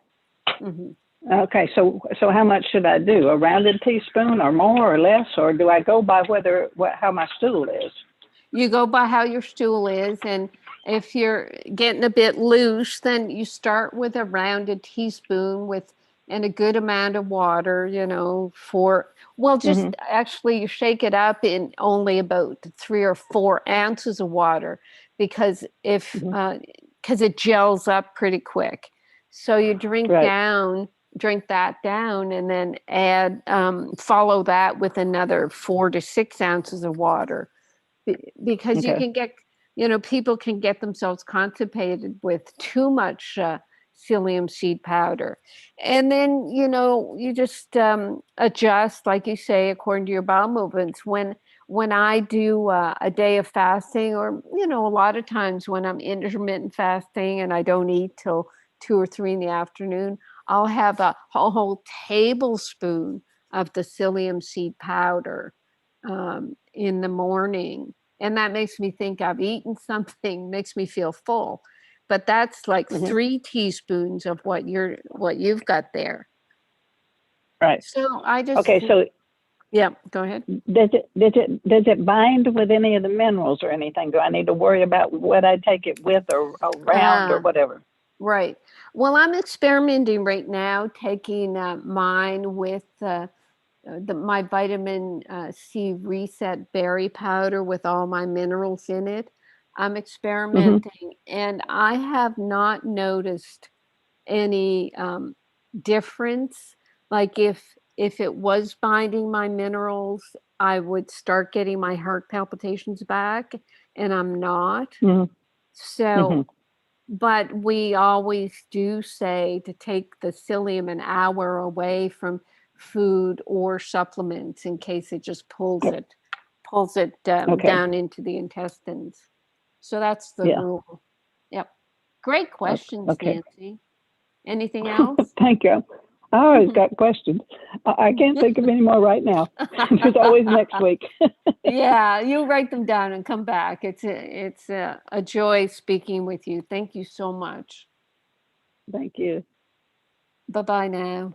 Okay, so how much should I do? A rounded teaspoon, or more, or less, or do I go by how my stool is? You go by how your stool is, and if you're getting a bit loose, then you start with a rounded teaspoon and a good amount of water, actually you shake it up in only about 3 or 4 ounces of water, because because it gels up pretty quick. So you drink that down, and then add follow that with another 4 to 6 ounces of water, because you can get people can get themselves constipated with too much psyllium seed powder. And then, you just adjust, like you say, according to your bowel movements. When I do a day of fasting, or, a lot of times when I'm intermittent fasting and I don't eat till 2 or 3 in the afternoon, I'll have a whole tablespoon of the psyllium seed powder in the morning. And that makes me think I've eaten something, makes me feel full. But that's like 3 teaspoons of what you've got there. Right. So I just yeah, go ahead. Does it bind with any of the minerals or anything? Do I need to worry about what I take it with or around or whatever? Right. Well, I'm experimenting right now, taking mine with my vitamin C reset berry powder with all my minerals in it. I'm experimenting, and I have not noticed any difference. Like if it was binding my minerals, I would start getting my heart palpitations back, and I'm not. So, but we always do say to take the psyllium an hour away from food or supplements in case it just pulls it down into the intestines. So that's the rule. Yep. Great questions, Nancy. Anything else? Thank you. I always got questions. I can't think of any more right now. There's always next week. Yeah, you write them down and come back. It's a joy speaking with you. Thank you so much. Thank you. Bye-bye now.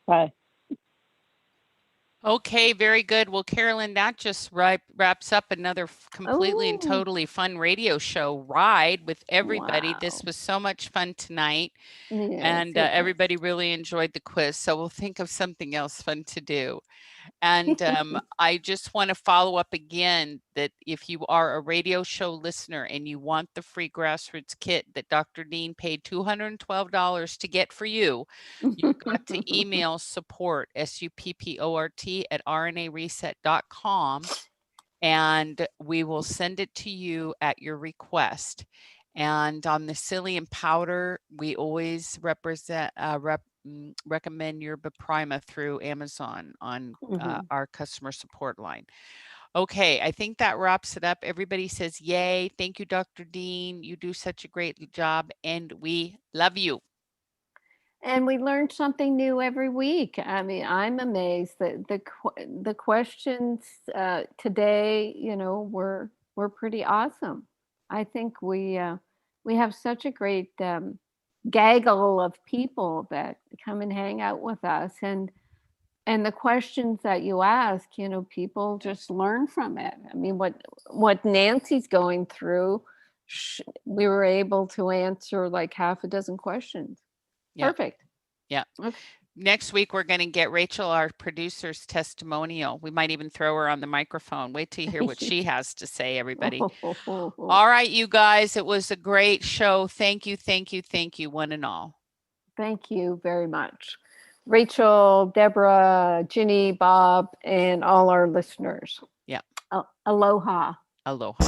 Bye. Okay, very good. Well, Carolyn, that just wraps up another completely and totally fun radio show ride with everybody. Wow. This was so much fun tonight, Yes, and everybody really enjoyed the quiz. So we'll think of something else fun to do. And I just want to follow up again that if you are a radio show listener and you want the free grassroots kit that Dr. Dean paid $212 to get for you, you've got to email support, SUPPORT, at rnareset.com, and we will send it to you at your request. And on the psyllium powder, we always recommend your Prima through Amazon on our customer support line. Okay, I think that wraps it up. Everybody says yay. Thank you, Dr. Dean. You do such a great job, and we love you. And we learn something new every week. I mean, I'm amazed that the questions today, were pretty awesome. I think we have such a great gaggle of people that come and hang out with us, and the questions that you ask, people just learn from it. I mean, what Nancy's going through, we were able to answer like half a dozen questions. Yeah. Perfect. Yeah. Okay. Next week, we're going to get Rachel, our producer's testimonial. We might even throw her on the microphone. Wait till you hear what she has to say, everybody. All right, you guys, it was a great show. Thank you, one and all. Thank you very much. Rachel, Deborah, Ginny, Bob, and all our listeners. Yeah. Aloha. Aloha.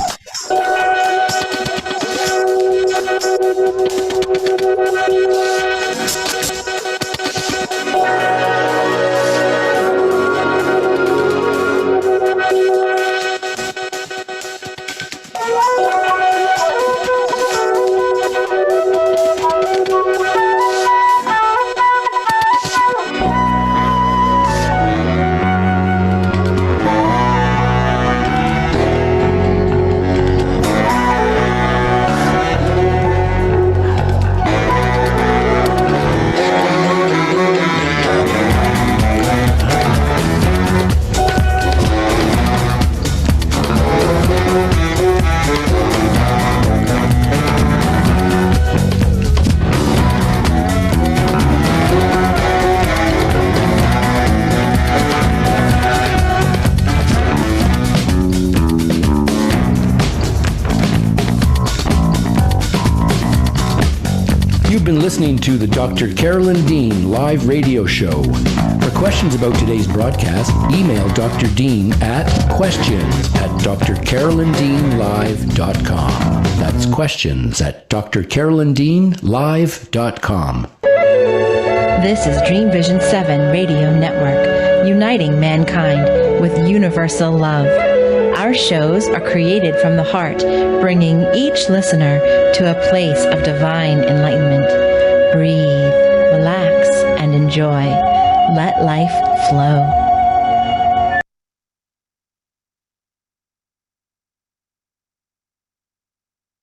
You've been listening to the Dr. Carolyn Dean live radio show. For questions about today's broadcast, email Dr. Dean at questions@drcarolyndeanlive.com. That's questions at drcarolyndeanlive.com. This is Dream Vision 7 Radio Network, uniting mankind with universal love. Our shows are created from the heart, bringing each listener to a place of divine enlightenment. Breathe, relax, and enjoy. Let life flow.